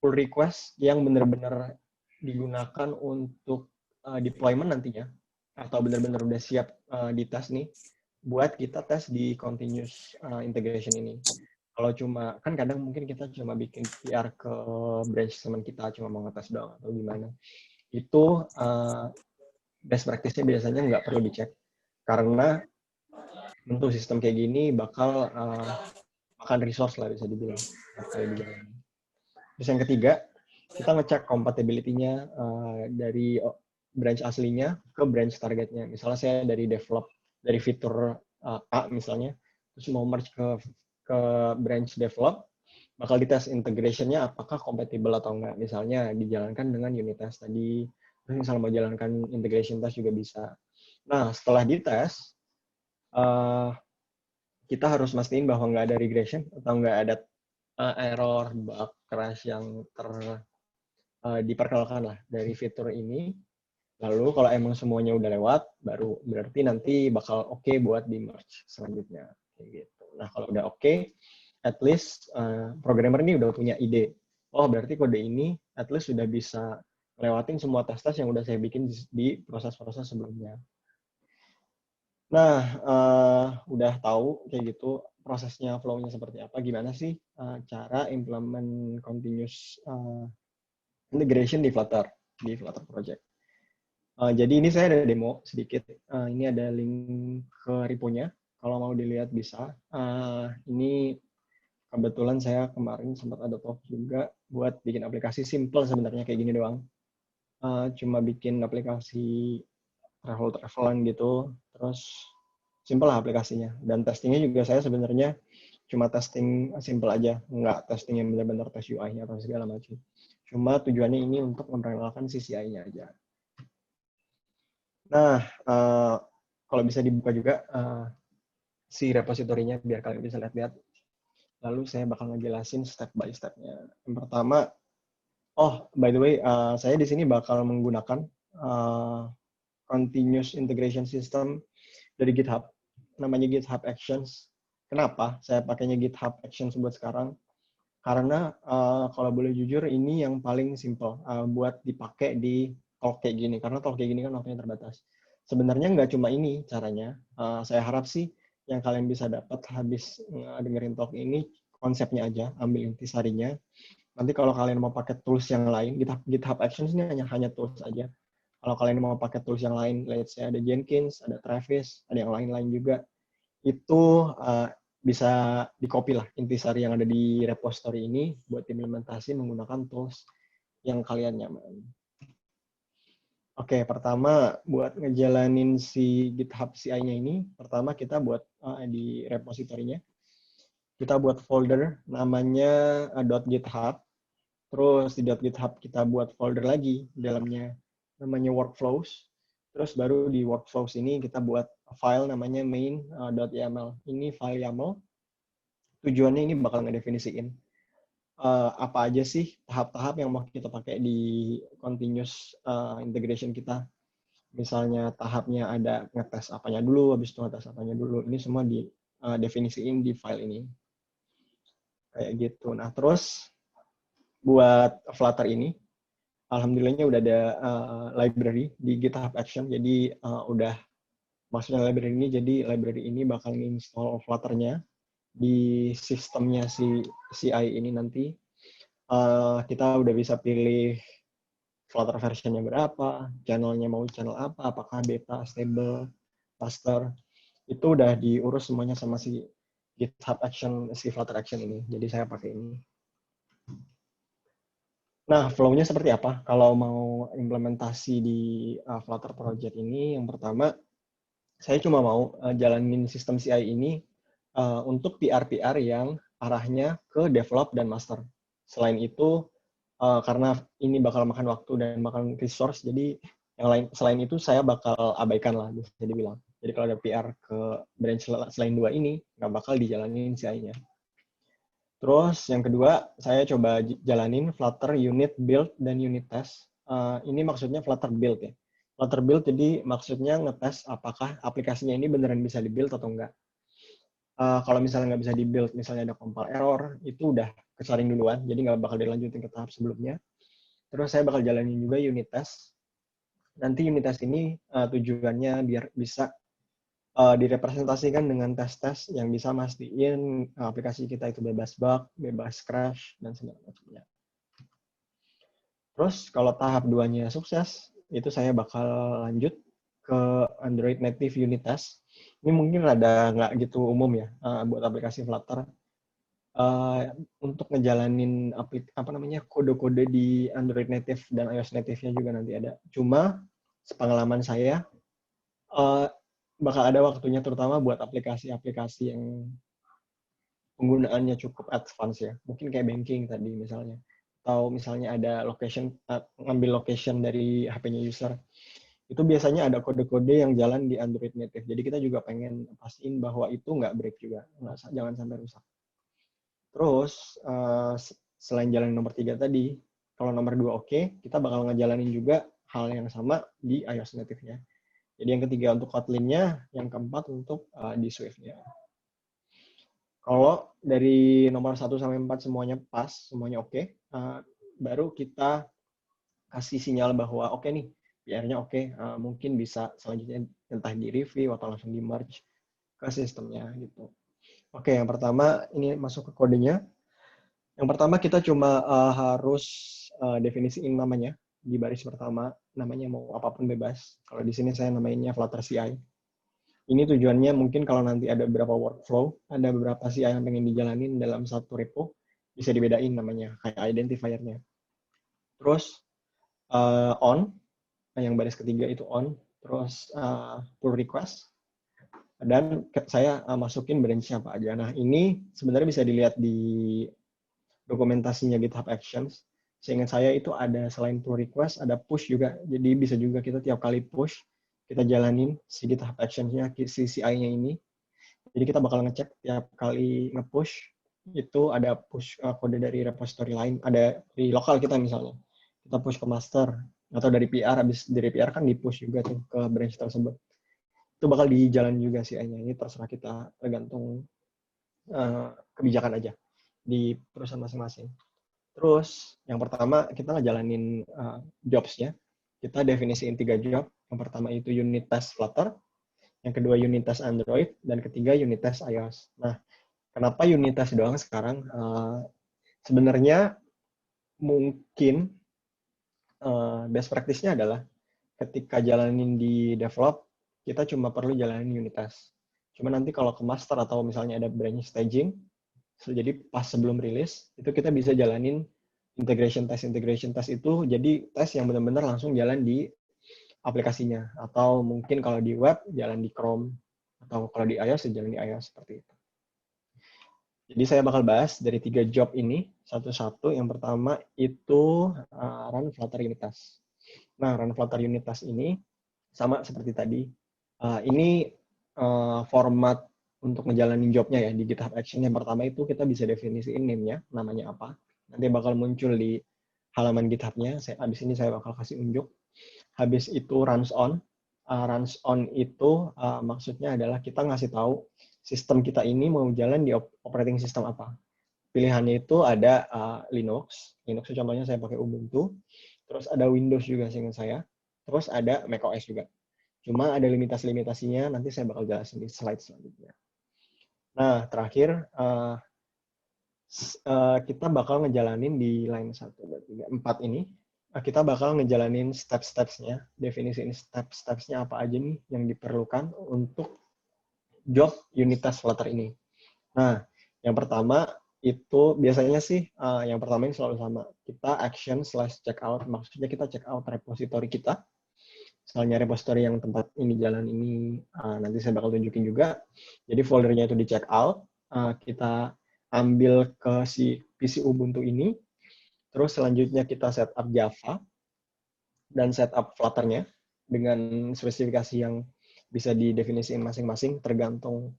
pull request yang benar-benar digunakan untuk deployment nantinya, atau benar-benar udah siap dites nih, buat kita tes di continuous integration ini. Kalau cuma, kan kadang mungkin kita cuma bikin PR ke branch teman kita, cuma mau ngetes doang atau gimana. Itu best practice-nya biasanya nggak perlu dicek. Karena bentuk sistem kayak gini bakal makan resource lah bisa dibilang. Terus yang ketiga, kita ngecek compatibility-nya dari branch aslinya ke branch targetnya. Misalnya saya dari develop, dari fitur A misalnya, terus mau merge ke branch develop, bakal dites integration-nya apakah compatible atau enggak. Misalnya dijalankan dengan unit test tadi, terus misalnya mau jalankan integration test juga bisa. Nah, setelah dites, kita harus mastiin bahwa nggak ada regression atau nggak ada error, bug, crash yang diperkenalkan lah dari fitur ini. Lalu kalau emang semuanya udah lewat, baru berarti nanti bakal oke buat di merge selanjutnya. Kayak gitu. Nah kalau udah oke, at least programmer ini udah punya ide. Oh berarti kode ini at least sudah bisa lewatin semua tes-tes yang udah saya bikin di proses-proses sebelumnya. Nah, udah tahu kayak gitu prosesnya, flow-nya seperti apa, gimana sih cara implement continuous integration di Flutter project. Jadi ini saya ada demo sedikit. Ini ada link ke repo-nya. Kalau mau dilihat bisa. Ini kebetulan saya kemarin sempat ada talk juga buat bikin aplikasi simple sebenarnya kayak gini doang. Cuma bikin aplikasi travel-travelan gitu. Terus simple lah aplikasinya. Dan testingnya juga saya sebenarnya cuma testing simple aja. Nggak testing yang benar-benar tes UI-nya atau segala macam. Cuma tujuannya ini untuk memperkenalkan CCI-nya aja. Nah, kalau bisa dibuka juga si repositorinya biar kalian bisa lihat-lihat. Lalu saya bakal ngejelasin step by step-nya. Yang pertama, by the way, saya di sini bakal menggunakan continuous integration system dari GitHub. Namanya GitHub Actions. Kenapa saya pakainya GitHub Actions buat sekarang? Karena kalau boleh jujur, ini yang paling simple buat dipakai di talk kayak gini. Karena talk kayak gini kan waktunya terbatas. Sebenarnya nggak cuma ini caranya. Saya harap sih yang kalian bisa dapat habis dengerin talk ini, konsepnya aja, ambil intisarinya. Nanti kalau kalian mau pakai tools yang lain, GitHub Actions ini hanya tools aja. Kalau kalian mau pakai tools yang lain, let's say ada Jenkins, ada Travis, ada yang lain-lain juga, itu bisa di-copy lah intisari yang ada di repository ini buat implementasi menggunakan tools yang kalian nyaman. Oke, pertama buat ngejalanin si GitHub CI-nya ini, pertama kita buat di repositorinya, kita buat folder namanya .github, terus di .github kita buat folder lagi dalamnya namanya workflows, terus baru di workflows ini kita buat file namanya main.yml. Ini file YAML. Tujuannya ini bakal ngedefinisiin apa aja sih tahap-tahap yang mau kita pakai di continuous integration kita. Misalnya tahapnya ada ngetes apanya dulu, habis itu ngetes apanya dulu. Ini semua didefinisiin di file ini. Kayak gitu. Nah, terus buat Flutter ini, alhamdulillahnya udah ada library di GitHub Action. Jadi maksudnya library ini bakal install Flutter-nya di sistemnya si CI ini nanti. Kita udah bisa pilih Flutter versionnya berapa, channelnya mau channel apa, apakah beta, stable, master. Itu udah diurus semuanya sama si GitHub Action, si Flutter Action ini. Jadi saya pakai ini. Nah, flow-nya seperti apa? Kalau mau implementasi di Flutter Project ini, yang pertama, saya cuma mau jalanin sistem CI ini untuk PR-PR yang arahnya ke develop dan master. Selain itu, karena ini bakal makan waktu dan makan resource, jadi yang lain selain itu saya bakal abaikan lah, bisa dibilang. Jadi kalau ada PR ke branch selain dua ini, nggak bakal dijalanin CI-nya. Terus yang kedua, saya coba jalanin Flutter unit build dan unit test. Ini maksudnya Flutter build ya. Flutter build jadi maksudnya ngetes apakah aplikasinya ini beneran bisa di-build atau enggak. Kalau misalnya nggak bisa di-build, misalnya ada compile error, itu udah kesaring duluan, jadi nggak bakal dilanjutin ke tahap sebelumnya. Terus saya bakal jalanin juga unit test. Nanti unit test ini tujuannya biar bisa direpresentasikan dengan tes-tes yang bisa mastiin aplikasi kita itu bebas bug, bebas crash, dan segala macamnya. Terus kalau tahap 2-nya sukses, itu saya bakal lanjut ke Android Native Unit Test. Ini mungkin rada nggak gitu umum ya buat aplikasi Flutter. Untuk ngejalanin kode-kode di Android Native dan iOS Native-nya juga nanti ada. Cuma sepengalaman saya bakal ada waktunya terutama buat aplikasi-aplikasi yang penggunaannya cukup advance ya. Mungkin kayak banking tadi misalnya. Atau misalnya ada ngambil location dari HP-nya user. Itu biasanya ada kode-kode yang jalan di Android Native. Jadi kita juga pengen pastiin bahwa itu nggak break juga. Jangan sampai rusak. Terus, selain jalan nomor 3 tadi, kalau nomor 2 oke, kita bakal ngejalanin juga hal yang sama di iOS Native-nya. Jadi yang ketiga untuk Kotlin-nya, yang keempat untuk di Swift-nya. Kalau dari nomor 1 sampai 4 semuanya pas, semuanya oke, baru kita kasih sinyal bahwa oke nih, PR-nya oke, mungkin bisa selanjutnya entah di review atau langsung di merge ke sistemnya gitu. Oke, yang pertama ini masuk ke kodenya. Yang pertama kita cuma harus definisiin namanya di baris pertama, namanya mau apapun bebas. Kalau di sini saya namainnya Flutter CI. Ini tujuannya mungkin kalau nanti ada beberapa workflow, ada beberapa CI yang pengen dijalanin dalam satu repo, bisa dibedain namanya, kayak identifier-nya. Terus on, yang baris ketiga itu on, terus pull request, dan saya masukin branch-nya apa aja. Nah, ini sebenarnya bisa dilihat di dokumentasinya GitHub Actions. Seingat saya itu ada selain pull request, ada push juga. Jadi bisa juga kita tiap kali push, kita jalanin si GitHub Actions-nya, si CI-nya ini. Jadi kita bakal ngecek tiap kali nge-push, itu ada push kode dari repository lain, ada di lokal kita misalnya. Kita push ke master, atau dari PR, habis dari PR kan di-push juga tuh ke branch tersebut. Itu bakal dijalan juga CI-nya. Ini terserah kita, tergantung kebijakan aja di perusahaan masing-masing. Terus, yang pertama kita ngejalanin jobs-nya. Kita definisiin 3 job. Yang pertama itu unit test Flutter, yang kedua unit test Android, dan ketiga unit test iOS. Nah, kenapa unit test doang sekarang? Sebenarnya mungkin best practice-nya adalah ketika jalanin di develop, kita cuma perlu jalanin unit test. Cuma nanti kalau ke master atau misalnya ada branch staging, jadi pas sebelum rilis, itu kita bisa jalanin integration test. Integration test itu jadi tes yang benar-benar langsung jalan di aplikasinya. Atau mungkin kalau di web, jalan di Chrome. Atau kalau di iOS, jalan di iOS, seperti itu. Jadi saya bakal bahas dari 3 job ini, satu-satu. Yang pertama itu run Flutter unit test. Nah, run Flutter unit test ini, sama seperti tadi. Ini format untuk ngejalanin jobnya ya di GitHub Action. Yang pertama itu kita bisa definisiin name-nya, namanya apa. Nanti bakal muncul di halaman GitHub-nya. Habis ini saya bakal kasih unjuk. Habis itu runs on. Runs on itu maksudnya adalah kita ngasih tahu sistem kita ini mau jalan di operating system apa. Pilihannya itu ada Linux. Linux contohnya saya pakai Ubuntu. Terus ada Windows juga seingat saya. Terus ada macOS juga. Cuma ada limitasi-limitasinya, nanti saya bakal jelasin di slide selanjutnya. Nah, terakhir, kita bakal ngejalanin di line 1, 2, 3, 4 ini, kita bakal ngejalanin step-stepsnya, definisiin step-stepsnya apa aja nih yang diperlukan untuk job unit test Flutter ini. Nah, yang pertama itu biasanya sih, yang pertama ini selalu sama. Kita action/checkout, maksudnya kita check out repository kita. Misalnya repository yang tempat ini jalan ini, nanti saya bakal tunjukin juga. Jadi foldernya itu di check out, kita ambil ke si PC Ubuntu ini, terus selanjutnya kita setup Java, dan setup Flutter-nya dengan spesifikasi yang bisa didefinisiin masing-masing, tergantung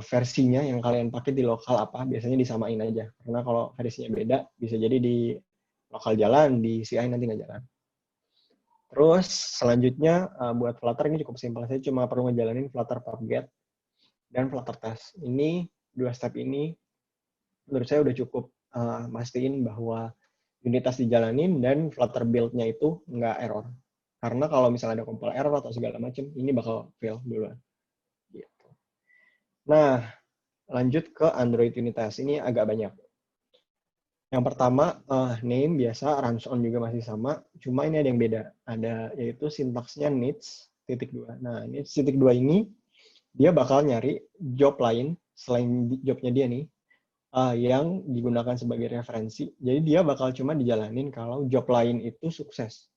versinya yang kalian pakai di lokal apa, biasanya disamain aja. Karena kalau versinya beda, bisa jadi di lokal jalan, di CI nanti nggak jalan. Terus selanjutnya buat Flutter ini cukup simpel. Saya cuma perlu ngejalanin Flutter pub-get dan Flutter test. Ini 2 step ini menurut saya udah cukup mastiin bahwa unit test dijalanin dan Flutter build-nya itu nggak error. Karena kalau misalnya ada compile error atau segala macam, ini bakal fail duluan. Gitu. Nah, lanjut ke Android unit test. Ini agak banyak. Yang pertama, name biasa, runs on juga masih sama, cuma ini ada yang beda. Ada, yaitu sintaksnya needs.2. Nah, needs.2 ini, dia bakal nyari job lain, selain jobnya dia nih, yang digunakan sebagai referensi. Jadi dia bakal cuma dijalanin kalau job lain itu sukses.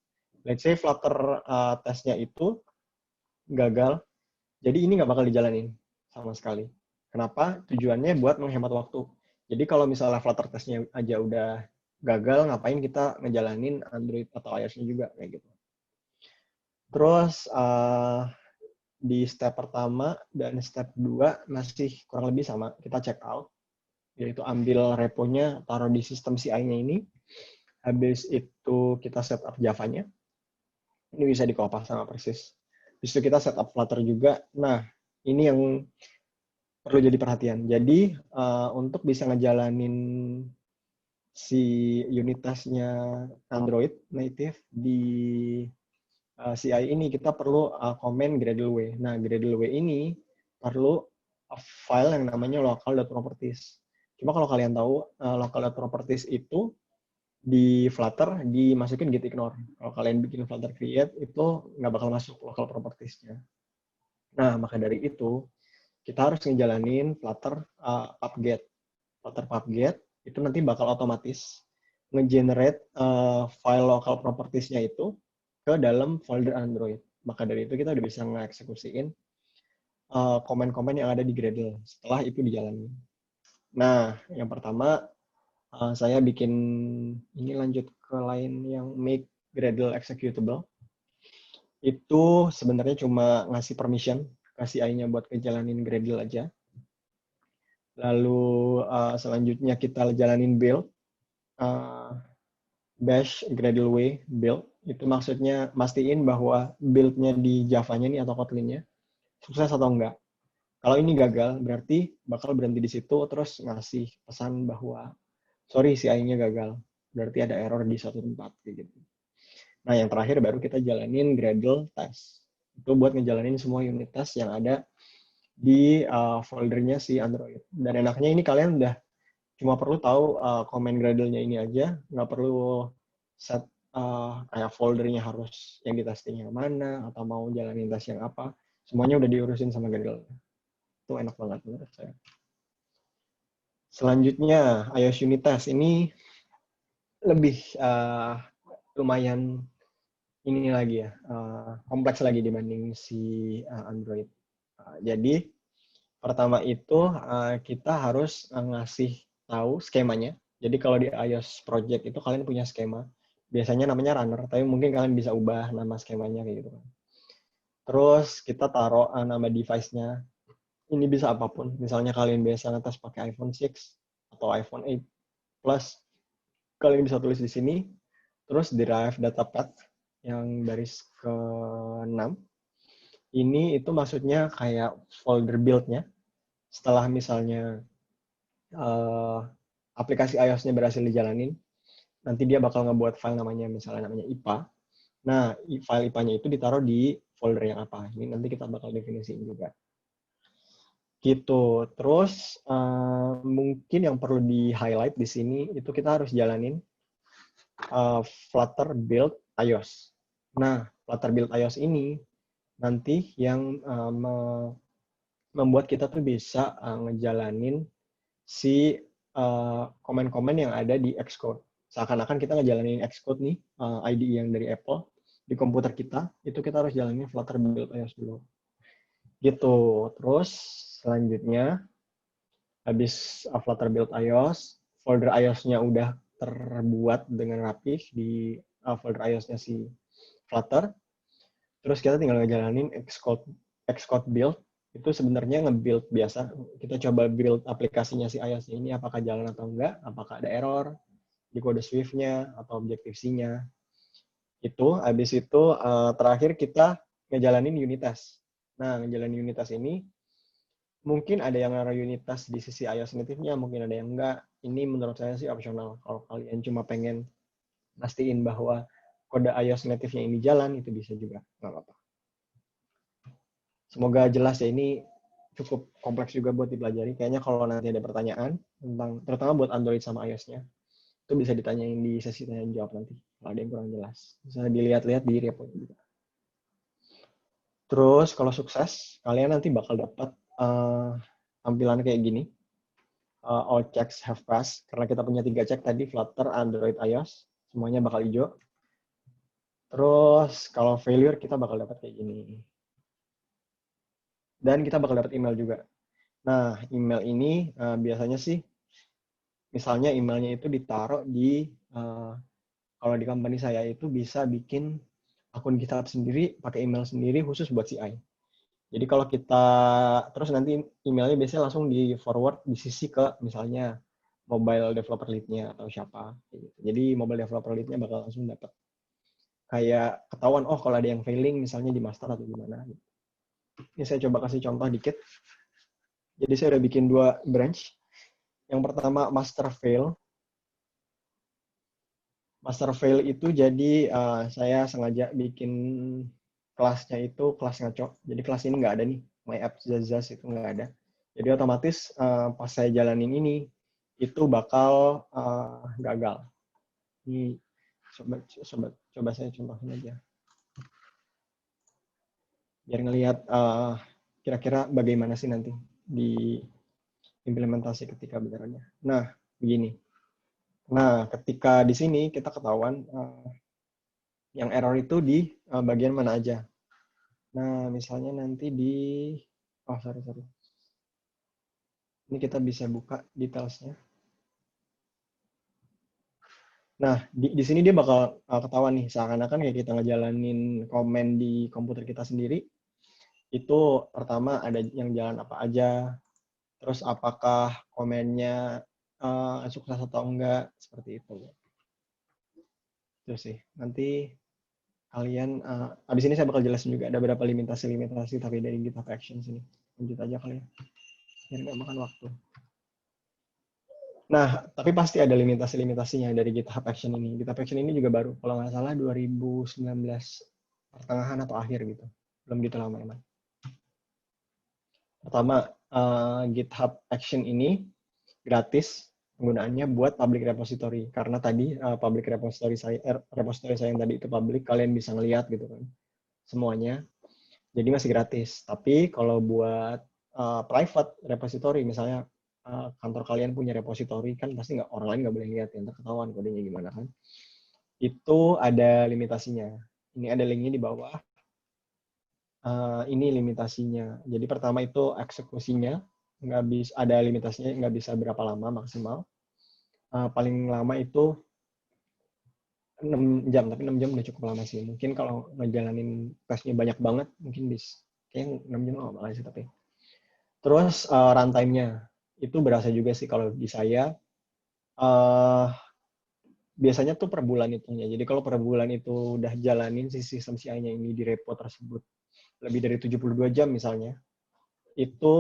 Let's say Flutter testnya itu gagal, jadi ini nggak bakal dijalanin sama sekali. Kenapa? Tujuannya buat menghemat waktu. Jadi kalau misalnya Flutter testnya aja udah gagal, ngapain kita ngejalanin Android atau iOS-nya juga, kayak gitu. Terus di step pertama dan step 2 masih kurang lebih sama. Kita check out, yaitu ambil reponya, taruh di sistem CI-nya ini. Habis itu kita setup Java-nya. Ini bisa dikopas sama persis. Habis itu kita setup Flutter juga. Nah, ini yang perlu jadi perhatian. Jadi untuk bisa ngejalanin si unit test-nya Android native di CI ini, kita perlu komen Gradle-W. Nah, Gradle-W ini perlu file yang namanya local.properties. Cuma kalau kalian tahu, local.properties itu di Flutter dimasukin git ignore. Kalau kalian bikin Flutter create, itu nggak bakal masuk local properties-nya. Nah, maka dari itu, kita harus ngejalanin Flutter pub-get. Flutter pub-get itu nanti bakal otomatis nge-generate file local properties-nya itu ke dalam folder Android. Maka dari itu kita udah bisa nge-eksekusiin komen-komen yang ada di Gradle setelah itu dijalani. Nah, yang pertama saya bikin ini, lanjut ke line yang make Gradle executable. itu sebenarnya cuma ngasih permission, kasih AI-nya buat ngejalanin Gradle aja. Lalu selanjutnya kita jalanin build, bash Gradle build. Itu maksudnya mastiin bahwa build-nya di Java-nya nih atau Kotlin-nya sukses atau enggak. Kalau ini gagal, berarti bakal berhenti di situ, terus ngasih pesan bahwa sorry si AI-nya gagal. Berarti ada error di suatu tempat. Gitu. Nah, yang terakhir baru kita jalanin Gradle test. Itu buat ngejalanin semua unit test yang ada di foldernya si Android. Dan enaknya ini kalian udah cuma perlu tahu komen Gradle-nya ini aja, nggak perlu set kayak foldernya harus yang di testing yang mana, atau mau jalanin tes yang apa. Semuanya udah diurusin sama Gradle. Itu enak banget menurut saya. Selanjutnya, iOS unit test. Ini lebih lumayan ini lagi ya, kompleks lagi dibanding si Android. Jadi, pertama itu kita harus ngasih tahu skemanya. Jadi kalau di iOS project itu kalian punya skema. Biasanya namanya runner, tapi mungkin kalian bisa ubah nama skemanya kayak gitu. Terus kita taruh nama device-nya. Ini bisa apapun. Misalnya kalian biasa ngetes pakai iPhone 6 atau iPhone 8 Plus, kalian bisa tulis di sini. Terus derive data path yang baris ke-6. Ini itu maksudnya kayak folder build-nya. Setelah misalnya aplikasi iOS-nya berhasil dijalanin, nanti dia bakal ngebuat file misalnya namanya IPA. Nah, file IPA-nya itu ditaruh di folder yang apa. Ini nanti kita bakal definisiin juga. Gitu. Terus mungkin yang perlu di-highlight di sini itu kita harus jalanin Flutter build iOS. Nah, Flutter build iOS ini nanti yang membuat kita tuh bisa ngejalanin si komen-komen yang ada di Xcode. Seakan-akan kita ngejalanin Xcode nih, IDE yang dari Apple, di komputer kita, itu kita harus jalanin Flutter build iOS dulu. Gitu. Terus selanjutnya, habis Flutter build iOS, folder iOS-nya udah terbuat dengan rapih di folder iOS-nya si Flutter. Terus kita tinggal ngejalanin Xcode build. Itu sebenarnya nge-build biasa. Kita coba build aplikasinya si iOS ini apakah jalan atau enggak, apakah ada error di kode Swift-nya atau Objective-C-nya. Itu, habis itu terakhir kita ngejalanin unit test. Nah, ngejalanin unit test ini mungkin ada yang naruh unit test di sisi iOS native-nya, mungkin ada yang enggak. Ini menurut saya sih opsional. Kalau kalian cuma pengen pastiin bahwa kode iOS native-nya ini jalan, itu bisa juga. Nggak apa-apa. Semoga jelas ya, ini cukup kompleks juga buat dipelajari. Kayaknya kalau nanti ada pertanyaan, tentang terutama buat Android sama iOS-nya, itu bisa ditanyain di sesi tanya jawab nanti. Kalau ada yang kurang jelas. Bisa dilihat-lihat di repo juga. Terus kalau sukses, kalian nanti bakal dapat tampilan kayak gini. All checks have passed. Karena kita punya 3 cek tadi, Flutter, Android, iOS. Semuanya bakal hijau. Terus kalau failure, kita bakal dapat kayak gini. Dan kita bakal dapat email juga. Nah, email ini biasanya sih, misalnya emailnya itu ditaruh di, kalau di company saya itu bisa bikin akun GitHub sendiri, pakai email sendiri khusus buat CI. Jadi kalau kita, terus nanti emailnya biasanya langsung di forward di sisi ke misalnya mobile developer lead-nya atau siapa. Jadi mobile developer lead-nya bakal langsung dapat. Kayak ketahuan, oh kalau ada yang failing misalnya di master atau gimana. Ini saya coba kasih contoh dikit. Jadi saya udah bikin 2 branch. Yang pertama master fail. Master fail itu jadi saya sengaja bikin kelasnya itu kelas ngaco. Jadi kelas ini nggak ada nih. My app Zazaz itu nggak ada. Jadi otomatis pas saya jalanin ini, itu bakal gagal. Ini coba saya contohin aja. Biar ngelihat kira-kira bagaimana sih nanti di implementasi ketika benerannya. Nah, begini. Nah, ketika di sini kita ketahuan yang error itu di bagian mana aja. Nah, misalnya nanti di, oh sorry. Ini kita bisa buka detailsnya. Nah, di sini dia bakal ketahuan nih, seakan-akan kayak kita ngejalanin komen di komputer kita sendiri. Itu pertama ada yang jalan apa aja, terus apakah komennya sukses atau enggak, seperti itu. Itu sih. Nanti kalian, abis ini saya bakal jelasin juga ada beberapa limitasi-limitasi tapi dari GitHub Actions ini. Lanjut aja kali ya, biar nggak makan waktu. Nah, tapi pasti ada limitasi-limitasinya dari GitHub Action ini. GitHub Action ini juga baru, kalau nggak salah 2019 pertengahan atau akhir gitu. Belum gitu lama emang. Pertama, GitHub Action ini gratis penggunaannya buat public repository. Karena tadi public repository saya yang tadi itu public, kalian bisa ngeliat gitu kan semuanya. Jadi masih gratis. Tapi kalau buat private repository, misalnya kantor kalian punya repository, kan pasti nggak, orang lain nggak boleh lihat, ya, ketahuan kodenya gimana kan. Itu ada limitasinya. Ini ada linknya di bawah. Ini limitasinya. Jadi pertama itu eksekusinya, nggak bisa, ada limitasinya, nggak bisa berapa lama maksimal. Paling lama itu 6 jam, tapi 6 jam udah cukup lama sih. Mungkin kalau ngejalanin tesnya banyak banget, mungkin bisa. Kayaknya 6 jam nggak malah sih, tapi. Terus runtime-nya. Itu berasa juga sih kalau di saya. Biasanya tuh per bulan itunya. Jadi kalau per bulan itu udah jalanin si sistem CI-nya ini di repo tersebut lebih dari 72 jam misalnya, itu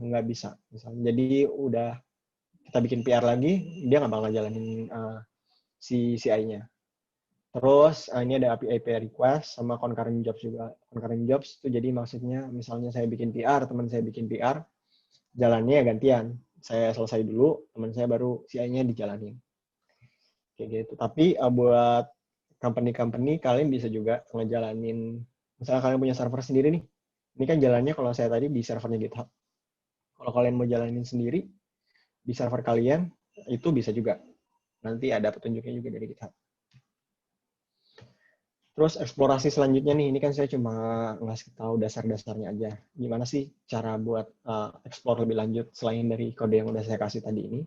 nggak bisa. Misalnya. Jadi udah kita bikin PR lagi, dia nggak bakal jalanin si CI-nya. Terus ini ada API request sama concurrent jobs juga. Concurrent jobs itu jadi maksudnya misalnya saya bikin PR, teman saya bikin PR, jalannya gantian. Saya selesai dulu, teman saya baru CI-nya dijalanin. Kayak gitu. Tapi buat company-company, kalian bisa juga ngejalanin, misalnya kalian punya server sendiri nih. Ini kan jalannya kalau saya tadi di servernya GitHub. Kalau kalian mau jalanin sendiri di server kalian, itu bisa juga. Nanti ada petunjuknya juga dari GitHub. Terus eksplorasi selanjutnya nih, ini kan saya cuma ngasih tahu dasar-dasarnya aja. Gimana sih cara buat explore lebih lanjut selain dari kode yang udah saya kasih tadi ini.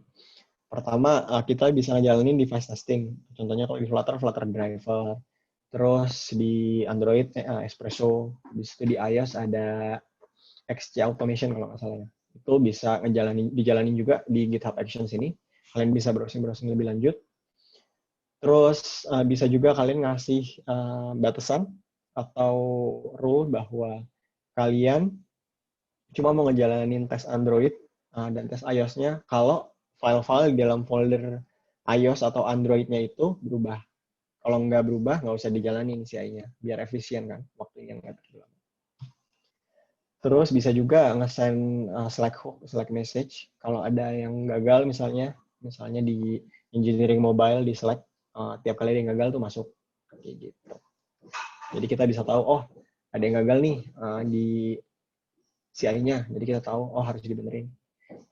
Pertama, kita bisa ngejalanin device testing. Contohnya kalau di Flutter, Flutter Driver. Terus di Android, Espresso. Di situ di iOS ada XC Automation kalau nggak salah ya. Itu bisa dijalanin juga di GitHub Actions ini. Kalian bisa browsing-browsing lebih lanjut. Terus bisa juga kalian ngasih batasan atau rule bahwa kalian cuma mau ngejalanin tes Android dan tes iOS-nya kalau file-file di dalam folder iOS atau Android-nya itu berubah. Kalau nggak berubah, nggak usah dijalanin CI-nya. Biar efisien kan, waktunya nggak terlalu lama. Terus bisa juga nge-send Slack message. Kalau ada yang gagal misalnya di engineering mobile, di Slack, tiap kali ada yang gagal tuh masuk. Kayak gitu. Jadi kita bisa tahu, oh ada yang gagal nih di CI-nya. Jadi kita tahu, oh harus dibenerin.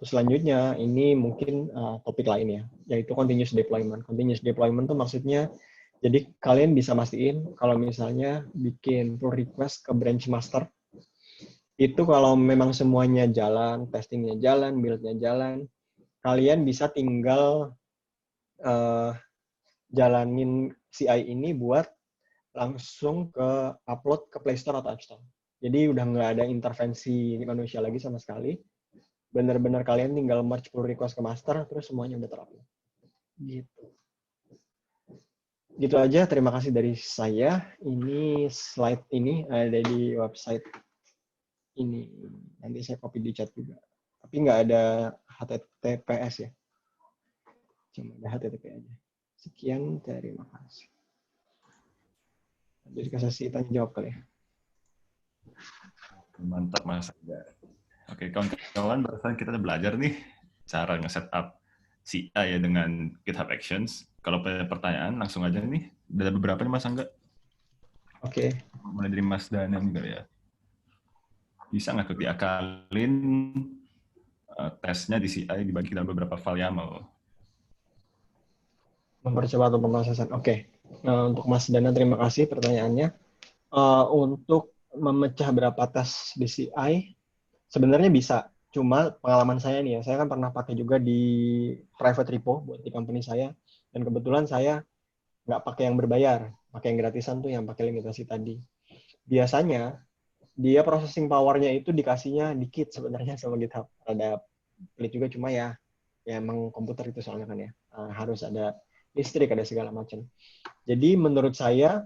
Terus selanjutnya, ini mungkin topik lain ya, yaitu continuous deployment. Continuous deployment tuh maksudnya, jadi kalian bisa mastiin kalau misalnya bikin pull request ke branch master, itu kalau memang semuanya jalan, testingnya jalan, build-nya jalan, kalian bisa tinggal jalanin CI ini buat langsung ke upload ke Play Store atau App Store. Jadi udah nggak ada intervensi manusia lagi sama sekali. Benar-benar kalian tinggal merge pull request ke master, terus semuanya udah terupload. Gitu. Gitu aja, terima kasih dari saya. Ini slide ini ada di website ini. Nanti saya copy di chat juga. Tapi nggak ada HTTPS ya. Cuma ada HTTP aja. Sekian, terima kasih. Jadi ke sesi tanya jawab kali ya. Mantap Mas. Oke, kawan-kawan, barusan kita udah belajar nih cara nge-setup CI ya dengan GitHub Actions. Kalau punya pertanyaan, langsung aja nih. Ada beberapa nih Mas Angga. Oke. Mulai dari Mas Daniel juga ya. Bisa nggak tuh diakalin tesnya di CI dibagi dalam beberapa file YAML? Mempercepat untuk pemrosesan. Oke. Nah, untuk Mas Dana, terima kasih pertanyaannya. Untuk memecah berapa tes di CI, sebenarnya bisa. Cuma pengalaman saya nih ya, saya kan pernah pakai juga di private repo buat di company saya. Dan kebetulan saya nggak pakai yang berbayar, pakai yang gratisan tuh yang pakai limitasi tadi. Biasanya dia processing power-nya itu dikasihnya dikit sebenarnya sama GitHub. Ada pelit juga, cuma ya emang komputer itu soalnya kan ya. Harus ada listrik, ada segala macam. Jadi menurut saya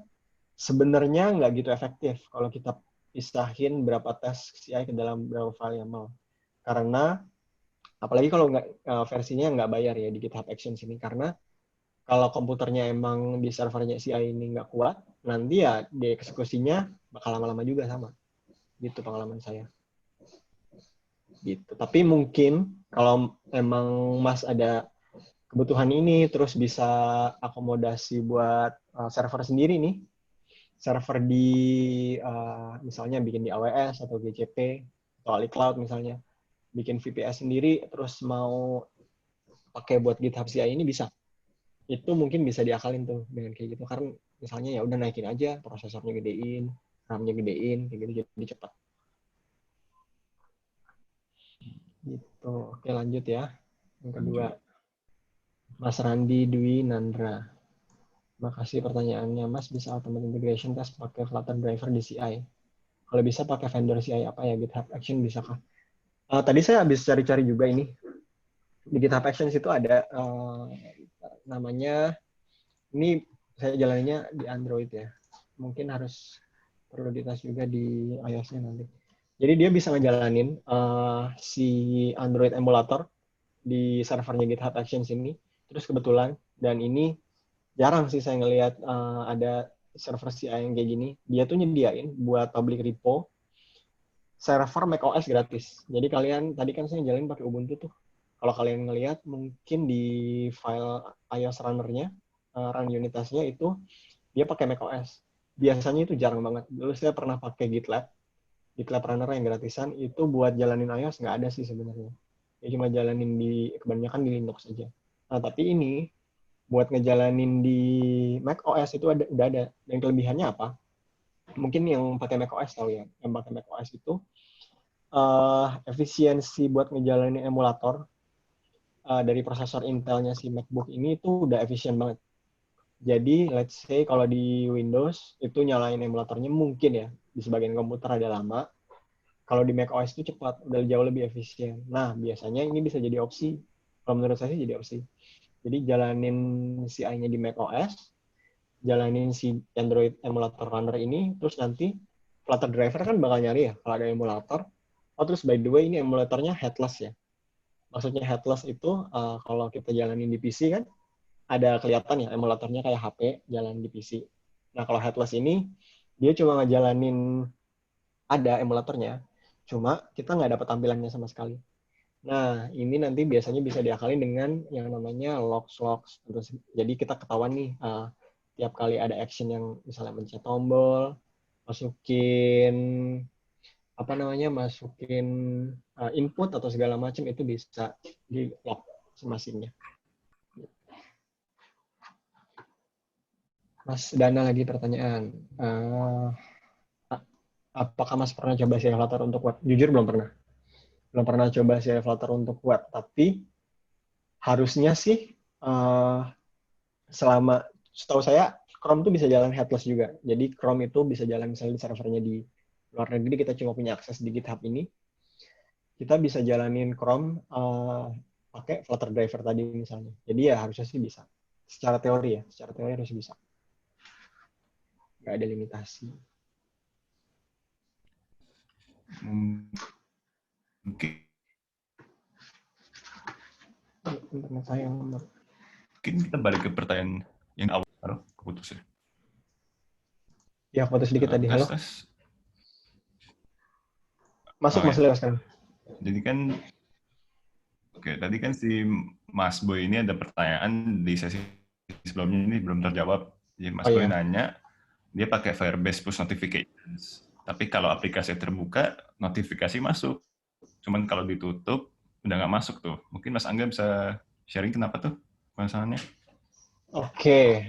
sebenarnya nggak gitu efektif kalau kita pisahin berapa tes CI ke dalam berapa file YAML. Karena apalagi kalau versinya nggak bayar ya di GitHub Actions ini, karena kalau komputernya emang di servernya CI ini nggak kuat, nanti ya di eksekusinya bakal lama-lama juga sama. Gitu pengalaman saya. Gitu. Tapi mungkin kalau emang Mas ada kebutuhan ini, terus bisa akomodasi buat server sendiri nih, server di misalnya bikin di AWS atau GCP atau AliCloud misalnya, bikin VPS sendiri, terus mau pakai buat GitHub CI ini bisa. Itu mungkin bisa diakalin tuh dengan kayak gitu, karena misalnya ya udah naikin aja, prosesornya gedein, RAM-nya gedein, kayak gitu jadi cepat. Gitu. Oke, lanjut ya. Yang kedua, Mas Randi Dwi Nandra. Makasih pertanyaannya, Mas. Bisa automate integration test pakai Flutter driver di CI? Kalau bisa pakai vendor CI apa ya? GitHub Action bisakah? Tadi saya habis cari-cari juga ini. Di GitHub Actions itu ada namanya, ini saya jalaninnya di Android ya. Mungkin harus perlu dites juga di iOS-nya nanti. Jadi dia bisa ngejalanin si Android emulator di servernya GitHub Actions ini. Terus kebetulan, dan ini jarang sih saya ngelihat ada server CI yang kayak gini. Dia tuh nyediain buat public repo server macOS gratis. Jadi kalian, tadi kan saya jalanin pakai Ubuntu tuh. Kalau kalian ngelihat mungkin di file iOS runner-nya, run unitasnya itu dia pakai macOS. Biasanya itu jarang banget. Dulu saya pernah pakai GitLab runner yang gratisan, itu buat jalanin iOS nggak ada sih sebenarnya. Ya cuma jalanin kebanyakan di Linux aja. Nah, tapi ini buat ngejalanin di macOS itu udah ada. Dan kelebihannya apa? Mungkin yang pakai macOS tahu ya. Yang pakai macOS itu efisiensi buat ngejalanin emulator dari prosesor Intelnya si MacBook ini itu udah efisien banget. Jadi, let's say kalau di Windows itu nyalain emulatornya mungkin ya di sebagian komputer ada lama. Kalau di macOS itu cepat, udah jauh lebih efisien. Nah, biasanya ini bisa jadi opsi. Kalau menurut saya sih jadi opsi. Jadi jalanin CI-nya di macOS, jalanin si Android emulator runner ini, terus nanti Flutter driver kan bakal nyari ya kalau ada emulator. Oh, terus by the way ini emulatornya headless ya. Maksudnya headless itu kalau kita jalanin di PC kan ada kelihatan ya emulatornya kayak HP jalan di PC. Nah, kalau headless ini dia cuma ngejalanin ada emulatornya, cuma kita nggak dapat tampilannya sama sekali. Nah, ini nanti biasanya bisa diakalin dengan yang namanya logs. Jadi kita ketahuan nih tiap kali ada action yang misalnya mencet tombol, masukin input atau segala macam, itu bisa di log mesinnya. Mas Dana lagi pertanyaan. Apakah Mas pernah coba CI Flutter untuk web? Jujur belum pernah. Belum pernah coba CI Flutter untuk web. Tapi harusnya sih setahu saya Chrome itu bisa jalan headless juga. Jadi Chrome itu bisa jalan misalnya di servernya di luar negeri, kita cuma punya akses di GitHub ini. Kita bisa jalanin Chrome pakai Flutter driver tadi misalnya. Jadi ya harusnya sih bisa. Secara teori harus bisa. Nggak ada limitasi. Mungkin internet saya mungkin kita balik ke pertanyaan yang awal. Halo, keputus ya? Ya, putus sedikit tadi. Halo? Tes. Masuk, Mas Leo sekarang. Jadi kan, tadi kan si Mas Boy ini ada pertanyaan di sesi sebelumnya ini belum terjawab. Jadi Mas Boy nanya, dia pakai Firebase push notifications. Tapi kalau aplikasi terbuka, notifikasi masuk. Cuman kalau ditutup, udah nggak masuk tuh. Mungkin Mas Angga bisa sharing kenapa tuh masalahnya? Oke.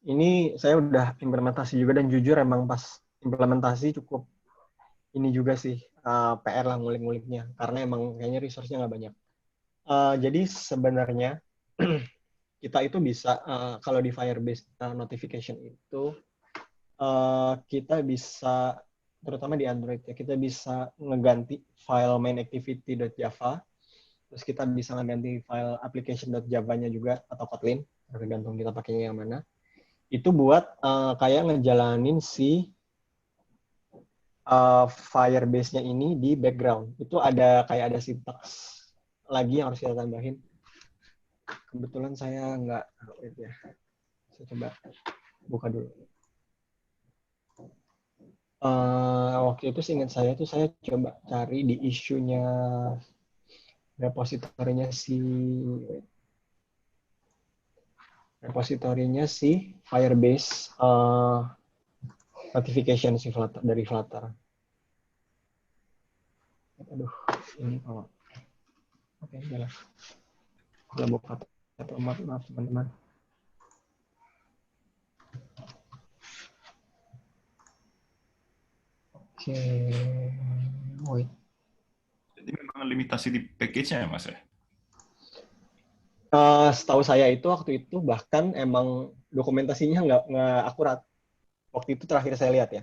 Ini saya udah implementasi juga, dan jujur emang pas implementasi cukup ini juga sih, PR lah ngulik-nguliknya. Karena emang kayaknya resource-nya nggak banyak. Jadi sebenarnya kita itu bisa kalau di Firebase notification itu kita bisa, terutama di Android ya, kita bisa ngeganti file mainActivity.java, terus kita bisa ngeganti file application.java-nya juga atau Kotlin, tergantung kita pakainya yang mana. Itu buat kayak ngejalanin si Firebase-nya ini di background. Itu ada kayak ada sintaks lagi yang harus kita tambahin. Kebetulan saya nggak, ya. Saya coba buka dulu. Waktu itu seingat saya tuh saya coba cari di isunya repositorinya si Firebase notification si Flutter, dari Flutter. Aduh, ini oke, jalan. Kalau buka maaf teman-teman. Oke, wait. Jadi memang limitasi di package-nya ya, Mas ya? Setahu saya itu waktu itu bahkan emang dokumentasinya nggak akurat. Waktu itu terakhir saya lihat ya.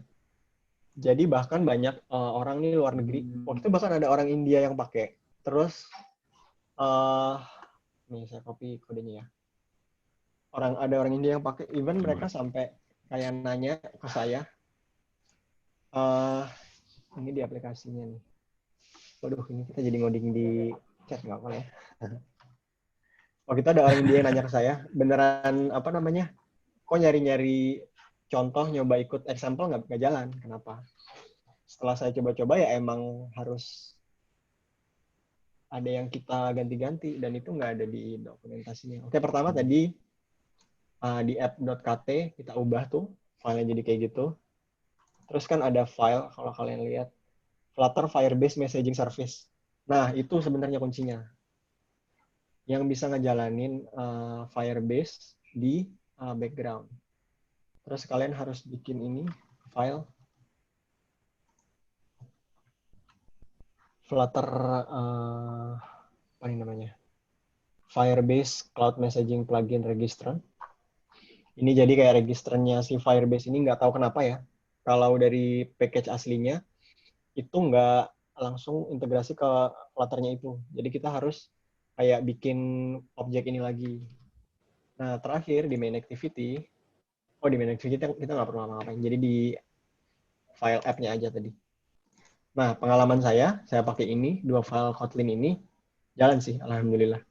Jadi bahkan banyak orang nih luar negeri. Waktu itu bahkan ada orang India yang pakai. Terus, nih saya copy kodenya ya. Ada orang India yang pakai. Even mereka sampai kayak nanya ke saya. Ini di aplikasinya nih. Waduh, ini kita jadi ngoding di chat nggak apa ya? Waktu itu ada orang India yang nanya ke saya, beneran apa namanya? Kok nyari-nyari contoh nyoba ikut example nggak jalan? Kenapa? Setelah saya coba-coba ya emang harus ada yang kita ganti-ganti dan itu nggak ada di dokumentasinya. Oke, pertama tadi di app.kt kita ubah tuh filenya jadi kayak gitu. Terus kan ada file kalau kalian lihat Flutter Firebase Messaging Service. Nah, itu sebenarnya kuncinya. Yang bisa ngejalanin Firebase di background. Terus kalian harus bikin ini file Flutter apa ini namanya? Firebase Cloud Messaging Plugin Registrant. Ini jadi kayak registernya si Firebase ini nggak tahu kenapa ya. Kalau dari package aslinya itu nggak langsung integrasi ke Flutter-nya itu. Jadi kita harus kayak bikin objek ini lagi. Nah, terakhir di main activity, di main activity kita nggak perlu ngapa-ngapain. Jadi di file app-nya aja tadi. Nah, pengalaman saya pakai ini, 2 file Kotlin ini, jalan sih, alhamdulillah.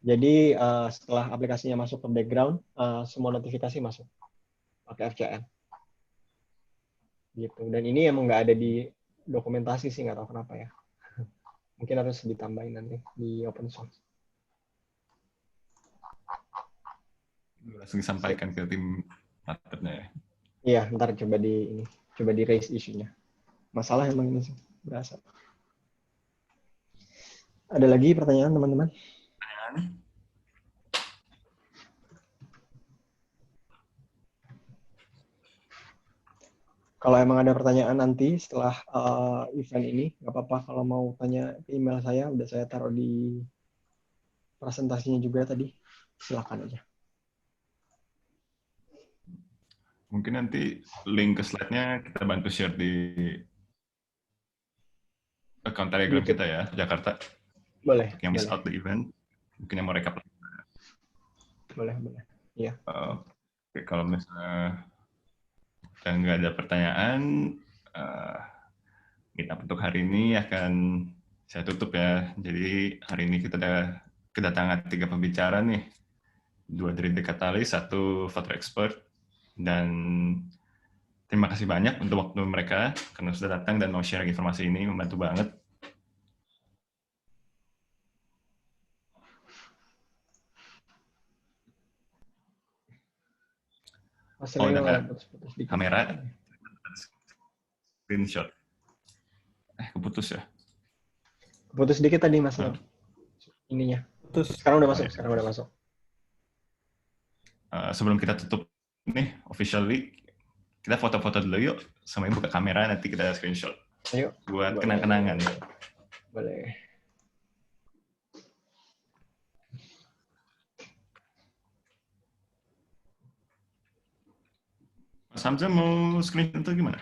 Jadi setelah aplikasinya masuk ke background, semua notifikasi masuk pakai FCN. Gitu. Dan ini emang nggak ada di dokumentasi sih, nggak tahu kenapa ya. Mungkin harus ditambahin nanti di open source. Langsung disampaikan ke tim partnernya ya? Iya, ntar coba di raise isunya. Masalah emang ini sih, berasa. Ada lagi pertanyaan teman-teman? Kalau emang ada pertanyaan nanti setelah event ini, nggak apa-apa. Kalau mau tanya ke email saya, udah saya taruh di presentasinya juga tadi. Silakan aja. Mungkin nanti link ke slide-nya kita bantu share di account Telegram YouTube. kita ya, Jakarta. Boleh. Untuk yang miss out the event, mungkin yang mau recap. Boleh. Iya. Oke, kalau misalnya nggak ada pertanyaan, meetup untuk hari ini akan saya tutup ya. Jadi hari ini kita ada kedatangan 3 pembicara nih. 2 dari Decatalis, 1 Flutter Expert. Dan terima kasih banyak untuk waktu mereka karena sudah datang dan mau share informasi ini, membantu banget. Ada kamera, screenshot. Keputus ya? Keputus dikit tadi Mas. Ininya. Sekarang udah masuk. Sebelum kita tutup nih, officially, kita foto-foto dulu yuk. Sama buka kamera, nanti kita screenshot. Ayo. Buat kenang-kenangan. Boleh. Hamzah mau screen atau gimana?